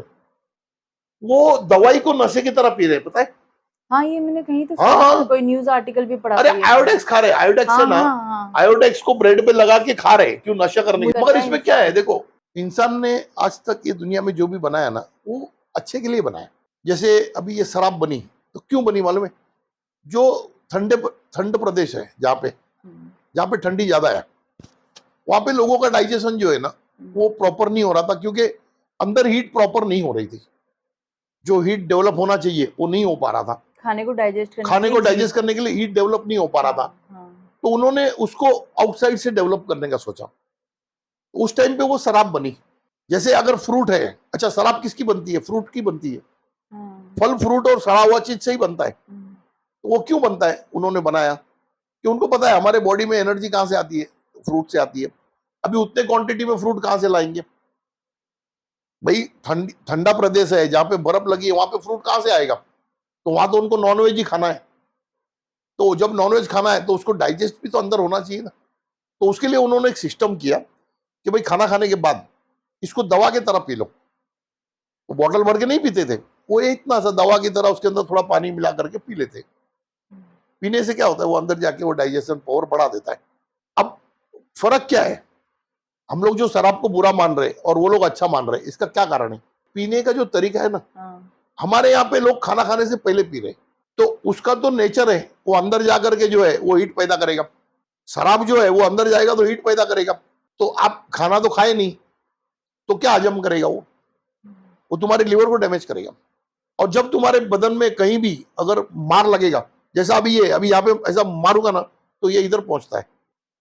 वो दवाई को नशे की तरह पी रहे हैं, पता है?
हाँ, ये मैंने कहीं तो
हाँ
सुना था,
हाँ,
कोई न्यूज़ आर्टिकल भी पढ़ा
अरे
था ये
आयोडेक्स खा रहे हैं, आयोडेक्स
हाँ,
है ना,
हाँ, हाँ।
आयोडेक्स को ब्रेड पे लगा के खा रहे हैं, क्यों? नशा करने
मुझे
के। मगर
करता है
इसमें क्या है,
इंसान।
देखो, इंसान ने आज तक ये दुनिया में जो भी बनाया ना वो अच्छे के लिए बनाया। जैसे अभी ये शराब बनी तो क्यों बनी मालूम है? जो ठंड प्रदेश है
हुँ,
जहाँ पे ठंडी ज्यादा है, वहां पे लोगों का डाइजेशन जो है ना वो प्रॉपर नहीं हो रहा था, क्योंकि अंदर हीट प्रॉपर नहीं हो रही थी। जो हीट डेवलप होना चाहिए वो नहीं हो पा रहा था।
खाने को डाइजेस्ट करने के
खाने
लिए
को
हीट
डाइजेस्ट करने के लिए हीट डेवलप नहीं हो पा रहा था,
हाँ, हाँ।
तो उन्होंने उसको आउटसाइड से डेवलप करने का सोचा। उस टाइम पे वो शराब बनी। जैसे अगर फ्रूट है, अच्छा शराब किसकी बनती है? फ्रूट की बनती है।
हाँ,
फल फ्रूट और सड़ा हुआ चीज से ही बनता है।
हुँ,
तो वो क्यों बनता है? उन्होंने बनाया कि उनको पता है हमारे बॉडी में एनर्जी कहाँ से आती है, फ्रूट से आती है। अभी उतने क्वांटिटी में फ्रूट कहाँ से लाएंगे भाई? ठंडा प्रदेश है जहाँ पे बर्फ लगी है, वहां पे फ्रूट कहाँ से आएगा? तो वहां तो उनको नॉनवेज ही खाना है। तो जब नॉनवेज खाना है तो उसको डाइजेस्ट भी तो अंदर होना चाहिए ना। तो उसके लिए उन्होंने एक सिस्टम किया कि भाई खाना खाने के बाद इसको दवा की तरह पी लो। वो बॉटल भर के नहीं पीते थे, वो ये इतना सा दवा की तरह उसके अंदर थोड़ा पानी मिला करके पी लेते। पीने से क्या होता है, वो अंदर जाके वो डाइजेशन पावर बढ़ा देता है। अब फर्क क्या है? हम लोग जो शराब को बुरा मान रहे और वो लोग अच्छा मान रहे, इसका क्या कारण है? पीने का जो तरीका है ना,
हाँ,
हमारे यहाँ पे लोग खाना खाने से पहले पी रहे, तो उसका तो नेचर है वो अंदर जाकर के जो है वो हीट पैदा करेगा। शराब जो है वो अंदर जाएगा तो हीट पैदा करेगा। तो आप खाना तो खाए नहीं, तो क्या हजम करेगा? वो तुम्हारे लिवर को डैमेज करेगा। और जब तुम्हारे बदन में कहीं भी अगर मार लगेगा, जैसा अभी यहाँ पे ऐसा मारूंगा ना तो ये इधर पहुंचता है।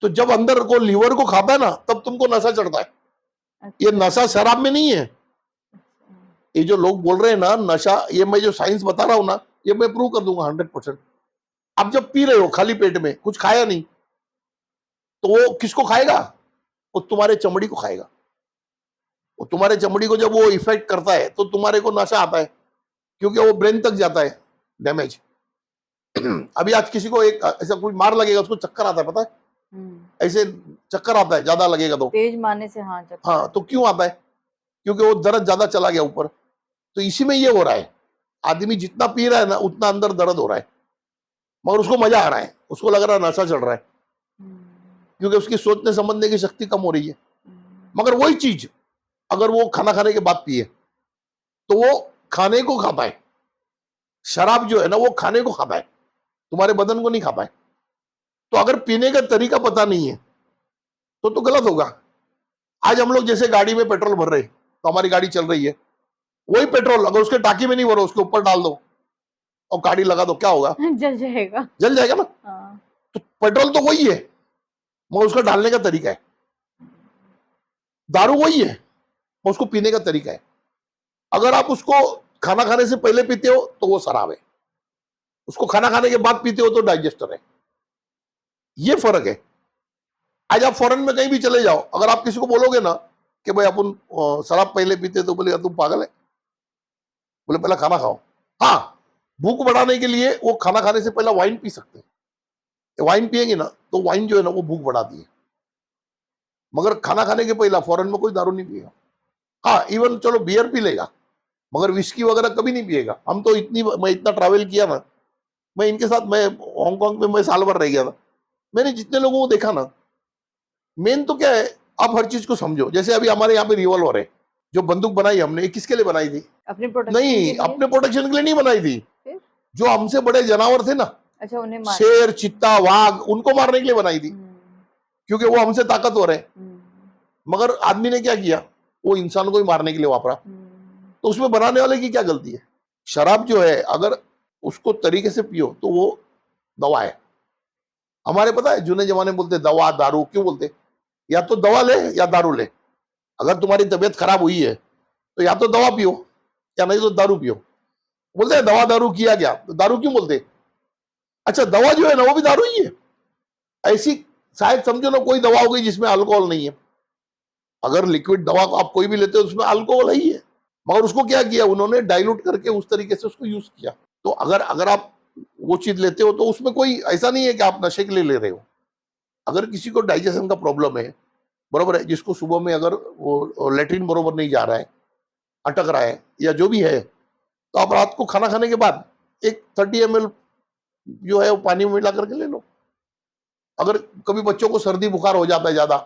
तो जब अंदर को लिवर को खाता है ना तब तुमको नशा चढ़ता है। ये
अच्छा,
नशा शराब में नहीं है। ये जो लोग बोल रहे हैं ना नशा, ये मैं जो साइंस बता रहा हूं ना ये मैं प्रूव कर दूंगा 100%। आप जब पी रहे हो खाली पेट में, कुछ खाया नहीं, तो वो किसको खाएगा? वो तुम्हारे चमड़ी को खाएगा। वो तुम्हारे चमड़ी को जब वो इफेक्ट करता है तो तुम्हारे को नशा आता है, क्योंकि वो ब्रेन तक जाता है डैमेज। अभी आज किसी को एक ऐसा कोई मार लगेगा उसको चक्कर आता है, पता है?
हुँ,
ऐसे चक्कर आता है ज्यादा लगेगा तो।
तेज़ मारने से हाँ, चक्कर
हाँ,
आता
तो
है।
क्यों आता है? क्योंकि वो दर्द ज्यादा चला गया ऊपर। तो इसी में ये हो रहा है, आदमी जितना पी रहा है ना उतना अंदर दर्द हो रहा है, मगर उसको मजा आ रहा है, उसको लग रहा है नशा चढ़ रहा है,
हुँ,
क्योंकि उसकी सोचने समझने की शक्ति कम हो रही है।
हुँ,
मगर वही चीज अगर वो खाना खाने के बाद पिए तो वो खाने को खाता है। शराब जो है ना वो खाने को खाता है, तुम्हारे बदन को नहीं खाता है। तो अगर पीने का तरीका पता नहीं है तो गलत होगा। आज हम लोग जैसे गाड़ी में पेट्रोल भर रहे हैं, तो हमारी गाड़ी चल रही है, वही पेट्रोल अगर उसके टाकी में नहीं भरो, उसके ऊपर डाल दो और गाड़ी लगा दो, क्या होगा?
जल जाएगा।
जल जाएगा ना।
हाँ,
तो पेट्रोल तो वही है, मगर उसका डालने का तरीका है। दारू वही है, मगर उसको पीने का तरीका है। अगर आप उसको खाना खाने से पहले पीते हो तो वो शराब है, उसको खाना खाने के बाद पीते हो तो डाइजेस्टर है। ये फर्क है। आज आप फॉरेन में कहीं भी चले जाओ, अगर आप किसी को बोलोगे ना कि भाई अपन शराब पहले पीते, तो बोलेगा तुम पागल है, बोले पहले खाना खाओ। हाँ, भूख बढ़ाने के लिए वो खाना खाने से पहले वाइन पी सकते हैं। वाइन पिएंगे ना तो वाइन जो है ना वो भूख बढ़ाती है, मगर खाना खाने के पहला फॉरेन में कोई दारू नहीं पिएगा। हाँ, इवन चलो बियर पी लेगा, मगर विस्की वगैरह कभी नहीं पिएगा। हम तो मैं इतना ट्रैवल किया ना, मैं इनके साथ, मैं हांगकांग में मैं साल भर रह गया था, मैंने जितने लोगों को देखा ना, मेन तो क्या है, आप हर चीज को समझो। जैसे अभी हमारे यहाँ पे रिवॉल्वर है, जो बंदूक बनाई हमने, ये किसके लिए बनाई थी?
अपने प्रोटेक्शन के
नहीं,
लिए
अपने प्रोटेक्शन के लिए नहीं बनाई थी।
फिर?
जो हमसे बड़े जानवर थे ना,
अच्छा उन्हें मार
शेर चित्ता वाघ, उनको मारने के लिए बनाई थी,
हुँ,
क्योंकि वो हमसे ताकतवर है।
हुँ,
मगर आदमी ने क्या किया, वो इंसान को ही मारने के लिए वापरा।
हुँ,
तो उसमें बनाने वाले की क्या गलती है? शराब जो है अगर उसको तरीके से पियो तो वो दवा है। हमारे पता है जूने जमाने में बोलते दवा दारू, क्यों बोलते? या तो दवा ले या दारू ले। अगर तुम्हारी तबीयत खराब हुई है तो या तो दवा पियो या नहीं तो दारू पियो। बोलते हैं दवा दारू किया गया, तो दारू क्यों बोलते? अच्छा, दवा जो है ना वो भी दारू ही है। ऐसी शायद समझो ना कोई दवा हो गई जिसमें अल्कोहल नहीं है। अगर लिक्विड दवा को आप कोई भी लेते हो उसमें अल्कोहल ही है, मगर उसको क्या किया उन्होंने, डाइल्यूट करके उस तरीके से उसको यूज किया। तो अगर अगर आप वो चीज लेते हो तो उसमें कोई ऐसा नहीं है कि आप नशे के लिए ले रहे हो। अगर किसी को डाइजेशन का प्रॉब्लम है बरोबर है, जिसको सुबह में अगर वो लेटरिन बरोबर नहीं जा रहा है, अटक रहा है या जो भी है, तो आप रात को खाना खाने के बाद एक 30 ml जो है वो पानी में मिला करके ले लो। अगर कभी बच्चों को सर्दी बुखार हो जाता है ज्यादा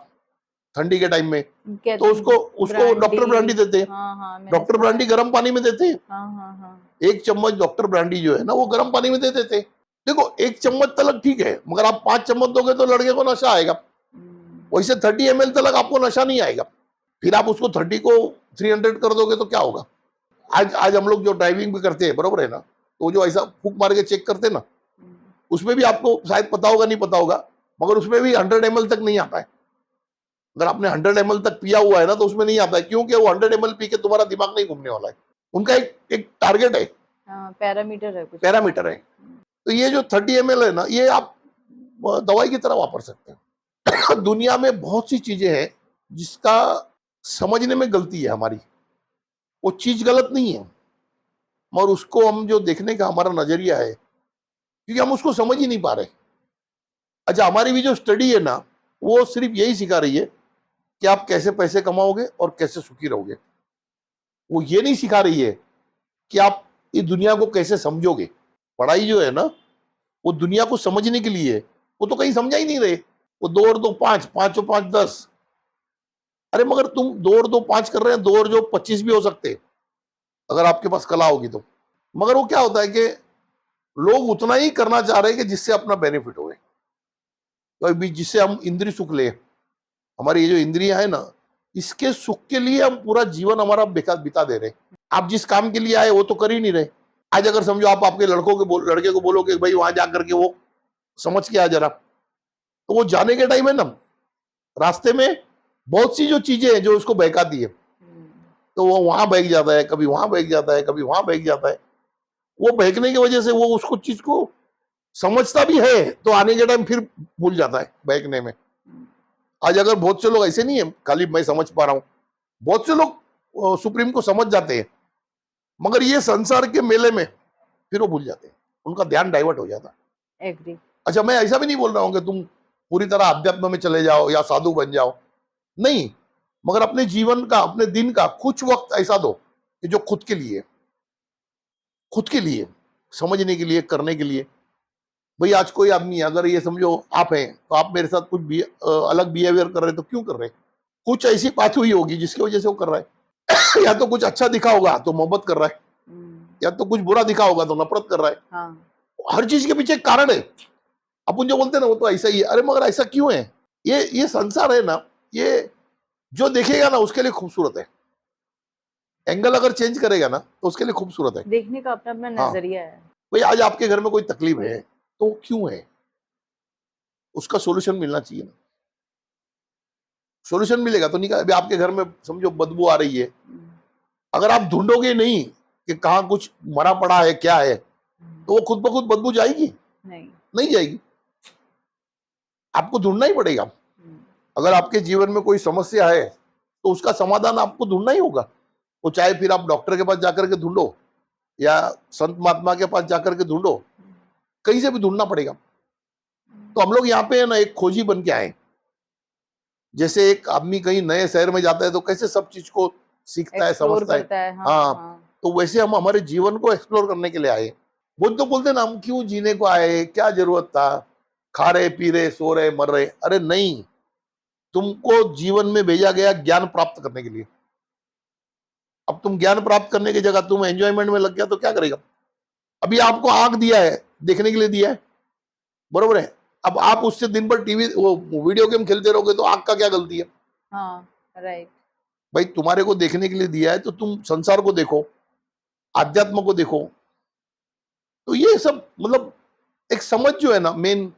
ठंडी के टाइम में,
कहते
तो उसको उसको डॉक्टर ब्रांडी देते हैं।
हाँ हाँ मैंने
डॉक्टर
सुना
ब्रांडी
है।
गर्म पानी में देते हैं।
हाँ हाँ हाँ
1 चम्मच डॉक्टर ब्रांडी जो है ना वो गर्म पानी में दे देते हैं। देखो 1 चम्मच तलक ठीक है, मगर आप 5 चम्मच दोगे तो लड़के को नशा आएगा। वैसे 30 ml तलक आपको नशा नहीं आएगा। फिर आप उसको 30 को 300 कर दोगे तो क्या होगा। आज आज हम लोग जो ड्राइविंग भी करते हैं, बरोबर है ना, तो जो ऐसा फूक मार के चेक करते हैं ना, उसमें भी आपको शायद पता होगा नहीं पता होगा, मगर उसमें भी 100 ml तक नहीं आता है। अगर आपने 100 ml तक पिया हुआ है ना तो उसमें नहीं आता है, क्योंकि वो 100 ml पी के तुम्हारा दिमाग नहीं घूमने वाला है। उनका एक टारगेट है,
हाँ पैरामीटर है कुछ।
पैरामीटर है। तो ये जो 30 ml है ना, ये आप दवाई की तरह वापर सकते हैं। दुनिया में बहुत सी चीजें हैं जिसका समझने में गलती है हमारी। वो चीज गलत नहीं है, मगर उसको हम जो देखने का हमारा नजरिया है, क्योंकि हम उसको समझ ही नहीं पा रहे। अच्छा, हमारी भी जो स्टडी है ना, वो सिर्फ यही सिखा रही है कि आप कैसे पैसे कमाओगे और कैसे सुखी रहोगे। वो ये नहीं सिखा रही है कि आप इस दुनिया को कैसे समझोगे। पढ़ाई जो है ना, वो दुनिया को समझने के लिए है। वो तो कहीं समझा ही नहीं रहे। वो 2 और 2 5, 5 और 5 10। अरे मगर तुम 2 और 2 5 कर रहे हैं, 2 और जो 25 भी हो सकते हैं अगर आपके पास कला होगी तो। मगर वो क्या होता है कि लोग उतना ही करना चाह रहे हैं कि जिससे अपना बेनिफिट होए, तो अभी जिससे हम इंद्रिय सुख ले। हमारी ये जो इंद्रियां है ना, इसके सुख के लिए हम पूरा जीवन हमारा बेकार बिता दे रहे हैं। आप जिस काम के लिए आए वो तो कर ही नहीं रहे। आज अगर समझो आप आपके लड़के को बोलो कि भाई वहां जा करके वो समझ के आ जरा, तो वो जाने के टाइम है ना, रास्ते में बहुत सी जो चीजें हैं जो उसको बहकाती है, तो वो वहां बहक जाता है, कभी वहां बहक जाता है, कभी वहां बहक जाता है। वो बहकने की वजह से वो उसको चीज को समझता भी है, तो आने के टाइम फिर भूल जाता है बहकने में। आज अगर बहुत से लोग ऐसे नहीं है, खाली मैं समझ पा रहा हूं, बहुत से लोग सुप्रीम को समझ जाते हैं, मगर ये संसार के मेले में फिर वो भूल जाते हैं, उनका ध्यान डाइवर्ट हो जाता है।
एग्री।
अच्छा, मैं ऐसा भी नहीं बोल रहा हूं कि तुम पूरी तरह अध्यात्म में चले जाओ या साधु बन जाओ, नहीं, मगर अपने जीवन का, अपने दिन का कुछ वक्त ऐसा दो कि जो खुद के लिए समझने के लिए, करने के लिए। भाई आज कोई आदमी है, अगर ये समझो आप हैं, तो आप मेरे साथ कुछ अलग बिहेवियर कर रहे हैं, तो क्यों कर रहे हैं। कुछ ऐसी बात हुई होगी जिसकी वजह से वो कर रहा है। या तो कुछ अच्छा दिखा होगा तो मोहब्बत कर रहा है, या तो कुछ बुरा दिखा होगा तो नफरत कर रहा है।
हाँ।
हर चीज के पीछे एक कारण है। अपन जो बोलते हैं ना वो तो ऐसा ही है, अरे मगर ऐसा क्यों है। ये संसार है ना, ये जो देखेगा ना उसके लिए खूबसूरत है। एंगल अगर चेंज करेगा ना तो उसके लिए खूबसूरत है।
देखने का अपना अपना
हाँ,
नजरिया है।
भाई आज आपके घर में कोई तकलीफ है तो वो क्यों है, उसका सोल्यूशन मिलना चाहिए ना। सोल्यूशन मिलेगा तो नहीं। अभी आपके घर में समझो बदबू आ रही है, अगर आप ढूंढोगे नहीं कि कहाँ कुछ मरा पड़ा है क्या है, तो वो खुद ब खुद बदबू जाएगी नहीं जाएगी। आपको ढूंढना ही पड़ेगा। अगर आपके जीवन में कोई समस्या है तो उसका समाधान आपको ढूंढना ही होगा। वो चाहे फिर आप डॉक्टर के पास जाकर के ढूंढो या संत महात्मा के पास जाकर के ढूंढो, कहीं से भी ढूंढना पड़ेगा। तो हम लोग यहाँ पे ना एक खोजी बन के आए। जैसे एक आदमी कहीं नए शहर में जाता है तो कैसे सब चीज को सीखता है,
एक्सप्लोर
समझता है।
करता है। हाँ,
हाँ,
हाँ।
तो वैसे हम हमारे जीवन को एक्सप्लोर करने के लिए आए। वो तो बोलते ना हम क्यों जीने को आए, क्या जरूरत था, खा रहे पी रहे सो रहे मर रहे। अरे नहीं, तुमको जीवन में भेजा गया ज्ञान प्राप्त करने के लिए। अब तुम ज्ञान प्राप्त करने की जगह तुम एंजॉयमेंट में लग गया तो क्या करेगा। अभी आपको आंख दिया है, देखने के लिए दिया है, बरोबर है। अब आप उससे दिन भर टीवी वो वीडियो गेम खेलते रहोगे तो आंख का क्या गलती है।
हाँ राइट।
भाई तुम्हारे को देखने के लिए दिया है तो तुम संसार को देखो, आध्यात्म को देखो। तो ये सब मतलब एक समझ जो है ना, मेन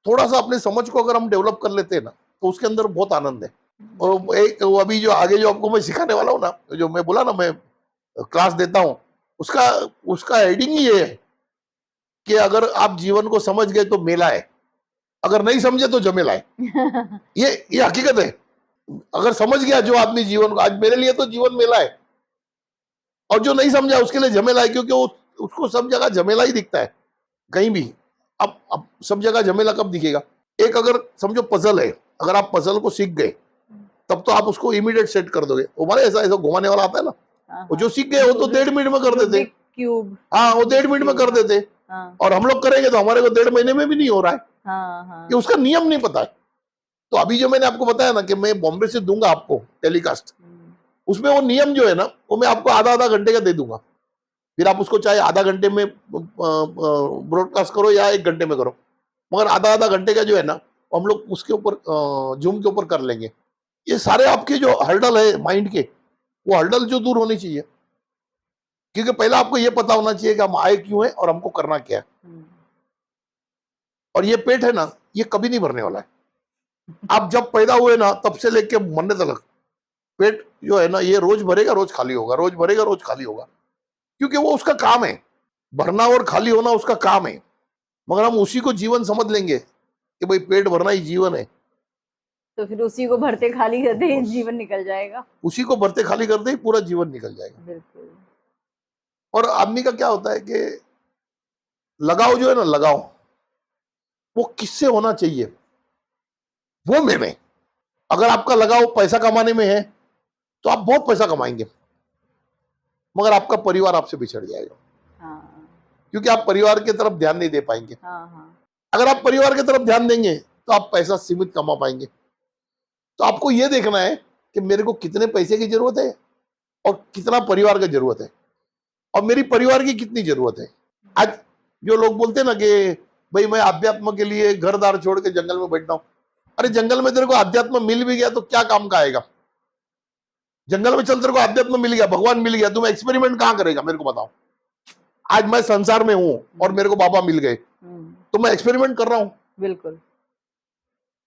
थोड़ा सा अपने समझ को अगर हम डेवलप कर लेते हैं ना तो उसके अंदर बहुत आनंद है। और एक वो अभी जो आगे जो आपको मैं सिखाने वाला हूँ ना, जो मैं बोला ना मैं क्लास देता हूँ, उसका उसका हेडिंग ही ये है कि अगर आप जीवन को समझ गए तो मेला है, अगर नहीं समझे तो झमेला है। ये हकीकत है। अगर समझ गया जो आदमी जीवन को, आज मेरे लिए तो जीवन मेला है, और जो नहीं समझा उसके लिए झमेला है, क्योंकि वो उसको सब जगह झमेला ही दिखता है कहीं भी। अब सब जगह झमेला कब दिखेगा। एक अगर समझो पजल है, अगर आप पजल को सीख गए तब तो आप उसको इमीडिएट सेट कर दोगे। वो हमारे ऐसा ऐसा घुमाने वाला आता है ना,
हाँ
वो
हाँ
जो सीख गए वो तो 1.5 मिनट में कर देते।
रूबिक क्यूब
हाँ, वो 1.5 मिनट में कर देते।
हाँ
और हम लोग करेंगे तो हमारे को 1.5 महीने में भी नहीं हो रहा है।
हाँ
ये
हाँ
उसका नियम नहीं पता है। तो अभी जो मैंने आपको बताया ना कि मैं बॉम्बे से दूंगा आपको टेलीकास्ट, उसमें वो नियम जो है ना वो मैं आपको आधा आधा घंटे का दे दूंगा। फिर आप उसको चाहे आधा घंटे में ब्रॉडकास्ट करो या 1 घंटे में करो, मगर आधा आधा घंटे का जो है ना वो हम लोग उसके ऊपर जूम के ऊपर कर लेंगे। ये सारे आपके जो हर्डल है माइंड के, वो हर्डल जो दूर होनी चाहिए, क्योंकि पहले आपको ये पता होना चाहिए कि हम आए क्यों है और हमको करना क्या है। और ये पेट है ना, ये कभी नहीं भरने वाला है। आप जब पैदा हुए ना तब से लेके मरने तक पेट जो है ना ये रोज भरेगा रोज खाली होगा, रोज भरेगा रोज खाली होगा, क्योंकि वो उसका काम है। भरना और खाली होना उसका काम है। मगर हम उसी को जीवन समझ लेंगे कि भाई पेट भरना ही जीवन है,
तो फिर उसी को भरते खाली करते ही जीवन निकल जाएगा।
उसी को भरते खाली करते ही पूरा जीवन निकल जाएगा।
बिल्कुल।
और आदमी का क्या होता है कि लगाव जो है ना, लगाव वो किससे होना चाहिए वो में अगर आपका लगाव पैसा कमाने में है तो आप बहुत पैसा कमाएंगे, मगर आपका परिवार आपसे बिछड़ जाएगा,
हाँ
क्योंकि आप परिवार की तरफ ध्यान नहीं दे पाएंगे।
हाँ हाँ
अगर आप परिवार की तरफ ध्यान देंगे तो आप पैसा सीमित कमा पाएंगे। तो आपको यह देखना है कि मेरे को कितने पैसे की जरूरत है और कितना परिवार की जरूरत है और मेरी परिवार की कितनी जरूरत है। आज जो लोग बोलते हैं ना कि भाई मैं अध्यात्म के लिए घर दार छोड़ के जंगल में बैठता हूं, अरे जंगल में तेरे को अध्यात्म मिल भी गया तो क्या काम का आएगा। जंगल में चल, तेरे को अध्यात्म मिल गया, भगवान मिल गया, तुम एक्सपेरिमेंट कहां करेगा मेरे को बताओ। आज मैं संसार में हूं और मेरे को बाबा मिल गए तो मैं एक्सपेरिमेंट कर रहा हूं।
बिल्कुल।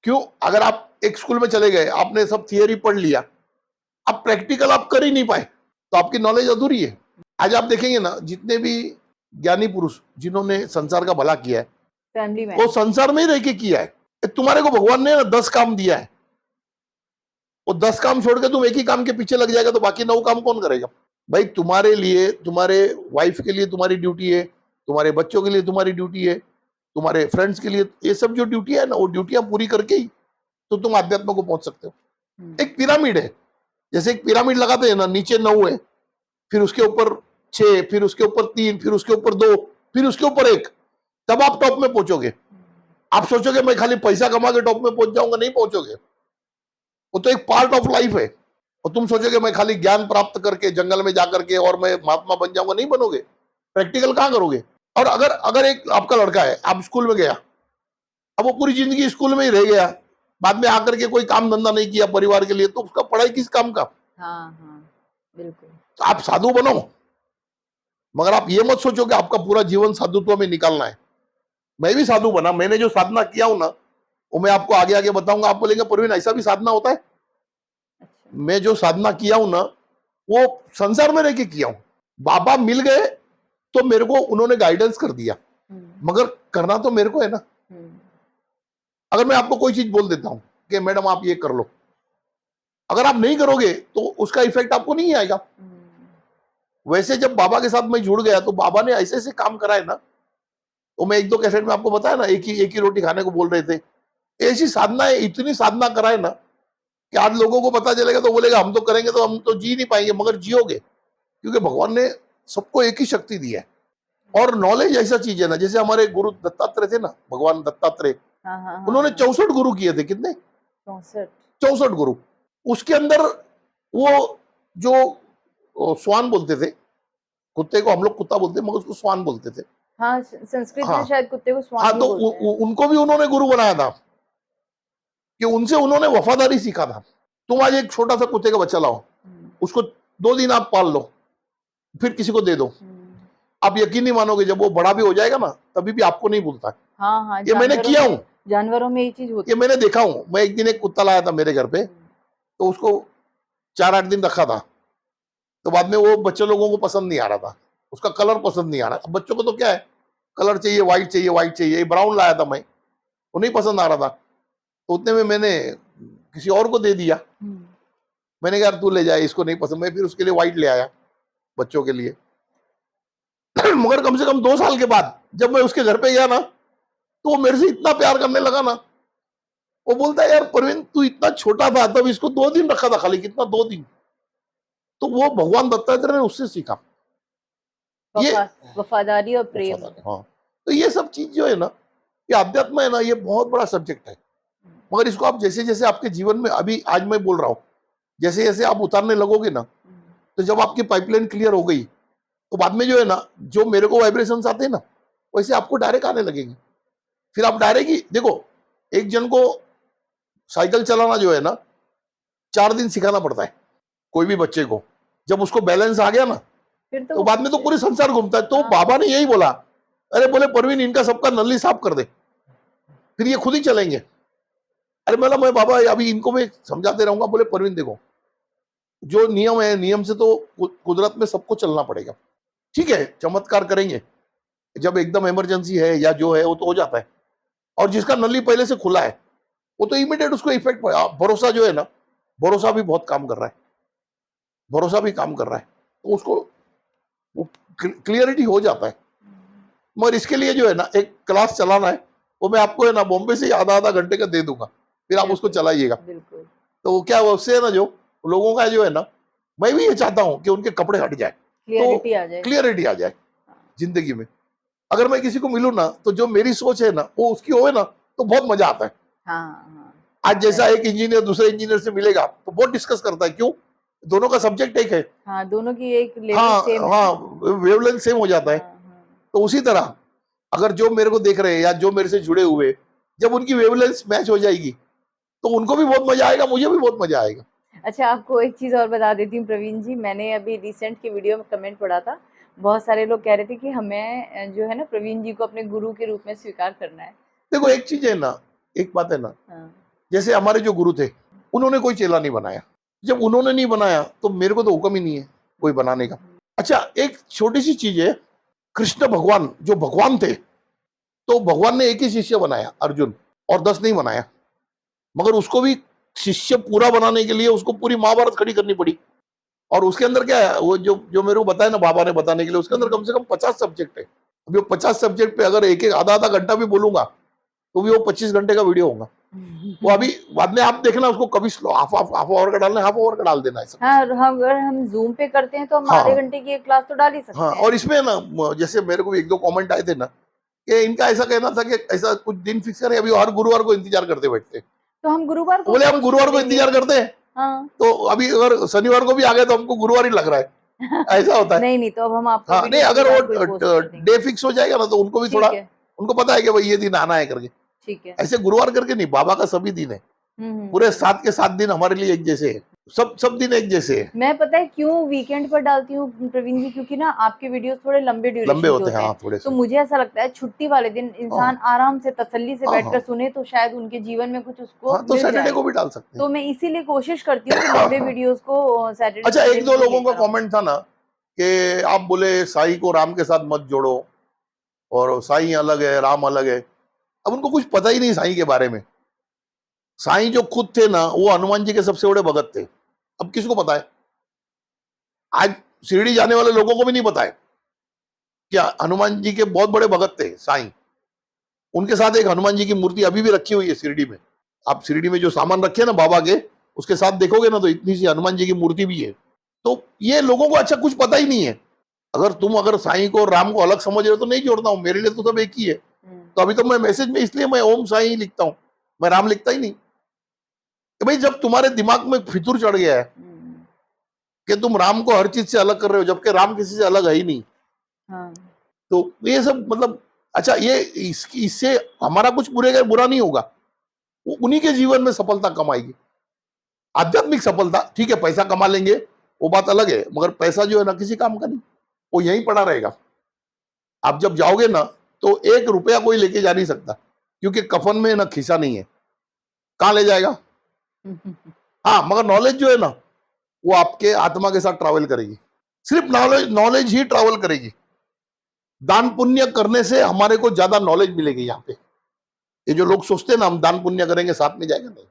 क्यों? अगर आप एक स्कूल में चले गए, आपने सब थियरी पढ़ लिया, अब प्रैक्टिकल आप कर ही नहीं पाए तो आपकी नॉलेज अधूरी है। आज आप देखेंगे ना जितने भी ज्ञानी पुरुष जिन्होंने संसार का भला किया है
फैमिली में
वो संसार में ही रह के किया है। तुम्हारे को भगवान ने 10 काम दिया है, वो 10 काम छोड़ के तुम एक ही काम के पीछे लग जाएगा तो बाकी 9 काम कौन करेगा। भाई तुम्हारे लिए, तुम्हारे वाइफ के लिए तुम्हारी ड्यूटी है, तुम्हारे बच्चों के लिए तुम्हारी ड्यूटी है, तुम्हारे फ्रेंड्स के लिए, ये सब जो ड्यूटी है ना वो ड्यूटियां पूरी करके ही तो तुम आध्यात्म को पहुंच सकते हो। एक पिरामिड है, जैसे एक पिरामिड लगाते हैं ना, नीचे 9 है, फिर उसके ऊपर 6, फिर उसके ऊपर 3, फिर उसके ऊपर 2, फिर उसके ऊपर 1, तब आप टॉप में पहुंचोगे। आप सोचोगे मैं खाली पैसा कमा के टॉप में पहुंच जाऊंगा, नहीं पहुंचोगे। वो तो एक पार्ट ऑफ लाइफ है। और तुम सोचोगे मैं खाली ज्ञान प्राप्त करके जंगल में जाकर के और मैं महात्मा बन जाऊंगा, नहीं बनोगे। प्रैक्टिकल कहां करोगे। और अगर अगर एक आपका लड़का है, आप स्कूल में गया, अब वो पूरी जिंदगी स्कूल में ही रह गया, बाद में आकर के कोई काम धंधा नहीं किया परिवार के लिए, तो उसका पढ़ाई किस काम का।
हाँ हाँ बिल्कुल।
तो आप साधु बनो, मगर आप ये मत सोचो कि आपका पूरा जीवन साधुत्व में निकालना है। मैं भी साधु बना, मैंने जो साधना किया हूं ना वो मैं आपको आगे आगे बताऊंगा। आप बोलेंगे परवीन ऐसा भी साधना होता है।
अच्छा।
मैं जो साधना किया हूं ना वो संसार में रह के किया हूं। बाबा मिल गए तो मेरे को उन्होंने गाइडेंस कर दिया, मगर करना तो मेरे को है ना। अगर मैं आपको कोई चीज बोल देता हूं कि मैडम आप ये कर लो, अगर आप नहीं करोगे तो उसका इफेक्ट आपको नहीं आएगा। वैसे जब बाबा के साथ मैं जुड़ गया तो बाबा ने ऐसे ऐसे काम कराए ना, तो मैं 1-2 कैसेट में आपको बताया ना, एक ही रोटी खाने को बोल रहे थे। ऐसी साधना है, इतनी साधना कराए ना कि आज लोगों को पता चलेगा तो बोलेगा हम तो करेंगे तो हम तो जी नहीं पाएंगे, मगर जियोगे, क्योंकि भगवान ने सबको एक ही शक्ति दी है। और नॉलेज ऐसा चीज है ना, जैसे हमारे गुरु दत्तात्रेय थे ना, भगवान दत्तात्रेय, उन्होंने 64 गुरु किए थे। कितने? 64 गुरु। उसके अंदर वो जो स्वान बोलते थे, कुत्ते को हम लोग कुत्ता बोलते मगर उसको स्वान बोलते थे।
हाँ संस्कृत
हाँ
में शायद कुत्ते को स्वान
हाँ,
ही
तो
बोलते हैं।
उनको भी उन्होंने गुरु बनाया था कि उनसे उन्होंने वफादारी सीखा था। तुम आज एक छोटा सा कुत्ते का बच्चा लाओ, उसको 2 दिन आप पाल लो, फिर किसी को दे दो, आप यकीन नहीं मानोगे जब वो बड़ा भी हो जाएगा ना तभी भी आपको नहीं भूलता।
हाँ हाँ,
ये मैंने किया हूं,
जानवरों में ये चीज होती
ये मैंने देखा हूं। मैं एक दिन एक कुत्ता लाया था मेरे घर पे, तो उसको 4-8 दिन रखा था, तो बाद में वो बच्चे लोगों को पसंद नहीं आ रहा था, उसका कलर पसंद नहीं आ रहा। अब बच्चों को तो क्या है, कलर चाहिए, व्हाइट चाहिए, व्हाइट चाहिए। ब्राउन लाया था मैं, वो नहीं पसंद आ रहा था, तो उतने में मैंने किसी और को दे दिया। मैंने कहा यार तू ले जाए, इसको नहीं पसंद। मैं फिर उसके लिए व्हाइट ले आया बच्चों के लिए। मगर कम से कम 2 साल के बाद जब मैं उसके घर पे गया ना तो वो मेरे से इतना प्यार करने लगा ना वो बोलता है यार प्रवीण तू इतना छोटा था तब इसको 2 दिन रखा था खाली, कितना 2 दिन। तो वो भगवान दत्तात्रेय ने उससे सीखा ये
वफादारी और प्रेम।
हाँ। तो ये सब चीज जो है ना, ये अध्यात्म है ना, ये बहुत बड़ा सब्जेक्ट है। मगर इसको आप जैसे जैसे आपके जीवन में, अभी आज मैं बोल रहा हूँ, जैसे जैसे आप उतारने लगोगे ना, तो जब आपकी पाइपलाइन क्लियर हो गई तो बाद में जो है ना, जो मेरे को वाइब्रेशंस आते हैं ना, वैसे आपको डायरेक्ट आने लगेंगे। फिर आप डायरेक्ट ही देखो, एक जन को साइकिल चलाना जो है ना 4 दिन सिखाना पड़ता है, कोई भी बच्चे को। जब उसको बैलेंस आ गया ना,
फिर
तो बाद में तो पूरे संसार घूमता है। तो बाबा ने यही बोला, अरे बोले प्रवीण इनका सबका नली साफ कर दे, फिर ये खुद ही चलेंगे। अरे मैं बाबा अभी इनको मैं समझाते रहूंगा। बोले प्रवीण देखो, जो नियम है, नियम से तो कुदरत में सबको चलना पड़ेगा। ठीक है, चमत्कार करेंगे जब एकदम इमरजेंसी है या जो है वो तो हो जाता है। और जिसका नली पहले से खुला है वो तो इमीडिएट उसको इफेक्ट पड़ा। भरोसा जो है ना, भरोसा भी बहुत काम कर रहा है, भरोसा भी काम कर रहा है, तो उसको क्लियरिटी हो जाता है। मगर इसके लिए जो है ना एक क्लास चलाना है, वो मैं आपको है ना बॉम्बे से आधा आधा घंटे का दे दूंगा, फिर आप उसको चलाइएगा। तो क्या उससे है ना, जो लोगों का जो है ना, मैं भी ये चाहता हूं कि उनके कपड़े हट जाए, तो क्लियरिटी आ जाए जिंदगी में। अगर मैं किसी को मिलूं ना, तो जो मेरी सोच है ना वो उसकी होवे ना, तो बहुत मजा आता है। आज जैसा एक इंजीनियर दूसरे इंजीनियर से मिलेगा तो बहुत डिस्कस करता है, क्यों? दोनों का सब्जेक्ट एक है।
दोनों की एक लेवल सेम है।
वेवलेंथ सेम हो जाता है। तो उसी तरह अगर जो मेरे को देख रहे हैं या जो मेरे से जुड़े हुए, जब उनकी वेवलेंथ मैच हो जाएगी तो उनको भी बहुत मजा आएगा, मुझे भी बहुत मजा आएगा।
अच्छा, आपको एक चीज और बता देती हूँ प्रवीण जी, मैंने अभी रिसेंट की वीडियो में कमेंट पढ़ा था, बहुत सारे लोग कह रहे थे कि हमें जो है ना प्रवीण जी को अपने गुरु के रूप में स्वीकार करना है।
देखो एक चीज है ना, एक बात है ना, जैसे हमारे जो गुरु थे उन्होंने कोई चेला नहीं बनाया। जब उन्होंने नहीं बनाया तो मेरे को तो हुक्म ही नहीं है कोई बनाने का। अच्छा, एक छोटी सी चीज है, कृष्ण भगवान जो भगवान थे, तो भगवान ने एक ही शिष्य बनाया अर्जुन, और 10 नहीं बनाया। मगर उसको भी शिष्य पूरा बनाने के लिए उसको पूरी महाभारत खड़ी करनी पड़ी। और उसके अंदर क्या है, वो जो जो मेरे को बताया ना बाबा ने बताने के लिए, उसके अंदर कम से कम 50 सब्जेक्ट है। अभी वो 50 सब्जेक्ट पे अगर एक एक आधा आधा घंटा भी बोलूंगा तो भी वो 25 घंटे का वीडियो होगा। वो अभी बाद में आप देखना, उसको कभी स्लो हाफ आवर का डालना है, हाफ आवर का डाल देना है सब।
अगर हम जूम पे करते हैं तो हम आधे घंटे की एक क्लास तो डाल ही सकते हैं।
और इसमें ना, जैसे मेरे को भी 1-2 कमेंट आए थे ना, कि इनका ऐसा कहना था कि ऐसा कुछ दिन फिक्स करें, अभी हर गुरुवार को इंतजार करते बैठते।
तो हम गुरुवार को,
बोले हम गुरुवार को इंतजार करते हैं। तो अभी अगर शनिवार को भी आ गए तो हमको गुरुवार ही लग रहा है, ऐसा होता है।
नहीं तो अब हम आपको
नहीं, अगर वो डे फिक्स हो जाएगा ना तो उनको भी थोड़ा, उनको पता है कि भाई ये दिन आना है करके। ठीक है, ऐसे गुरुवार करके नहीं, बाबा का सभी दिन है, पूरे 7 के 7 दिन हमारे लिए एक जैसे है, सब दिन एक जैसे है। मैं
पता है क्यों वीकेंड पर डालती हूँ प्रवीण जी, क्योंकि ना आपके वीडियोस थोड़े लंबे ड्यूरेशन होते हैं। थोड़े तो मुझे ऐसा लगता है छुट्टी वाले दिन इंसान आराम से तसल्ली से बैठकर सुने तो शायद उनके जीवन में कुछ उसको
तो सैटरडे को भी डाल सकते हैं।
तो मैं इसीलिए कोशिश करती हूँ कि लंबे वीडियोस को सैटरडे।
अच्छा, 1-2 लोगों का कमेंट था ना कि आप बोले साईं को राम के साथ मत जोड़ो, और साईं अलग है राम अलग है। अब उनको कुछ पता ही नहीं साईं के बारे में। साईं जो खुद थे ना, वो हनुमान जी के सबसे बड़े भगत थे। अब किसको पता है? आज शिरडी जाने वाले लोगों को भी नहीं पता है क्या हनुमान जी के बहुत बड़े भगत थे साईं। उनके साथ एक हनुमान जी की मूर्ति अभी भी रखी हुई है शिरडी में। आप शिरडी में जो सामान रखे ना बाबा के, उसके साथ देखोगे ना तो इतनी सी हनुमान जी की मूर्ति भी है। तो ये लोगों को अच्छा कुछ पता ही नहीं है। अगर साईं को और राम को अलग समझ रहे हो तो नहीं जोड़ता हूं, मेरे लिए तो सब एक ही है। तो अभी तो मैं मैसेज में इसलिए मैं ओम साईं लिखता हूं, मैं राम लिखता ही नहीं। कि भाई जब तुम्हारे दिमाग में फितूर चढ़ गया है कि तुम राम को हर चीज से अलग कर रहे हो, जबकि राम किसी से अलग है ही नहीं। तो ये सब मतलब, अच्छा ये इससे हमारा कुछ बुरा नहीं होगा, वो उन्हीं के जीवन में सफलता कमाएगी, आध्यात्मिक सफलता। ठीक है, पैसा कमा लेंगे वो बात अलग है, मगर पैसा जो है ना किसी काम का नहीं, वो यहीं पड़ा रहेगा। आप जब जाओगे ना तो 1 रुपया कोई लेके जा नहीं सकता, क्योंकि कफन में ना खिसा नहीं है, कहां ले जाएगा। हाँ, मगर नॉलेज जो है ना वो आपके आत्मा के साथ ट्रैवल करेगी, सिर्फ नॉलेज ही ट्रैवल करेगी। दान पुण्य करने से हमारे को ज्यादा नॉलेज मिलेगी यहाँ पे। ये जो लोग सोचते हैं ना हम दान पुण्य करेंगे साथ में जाएगा, नहीं।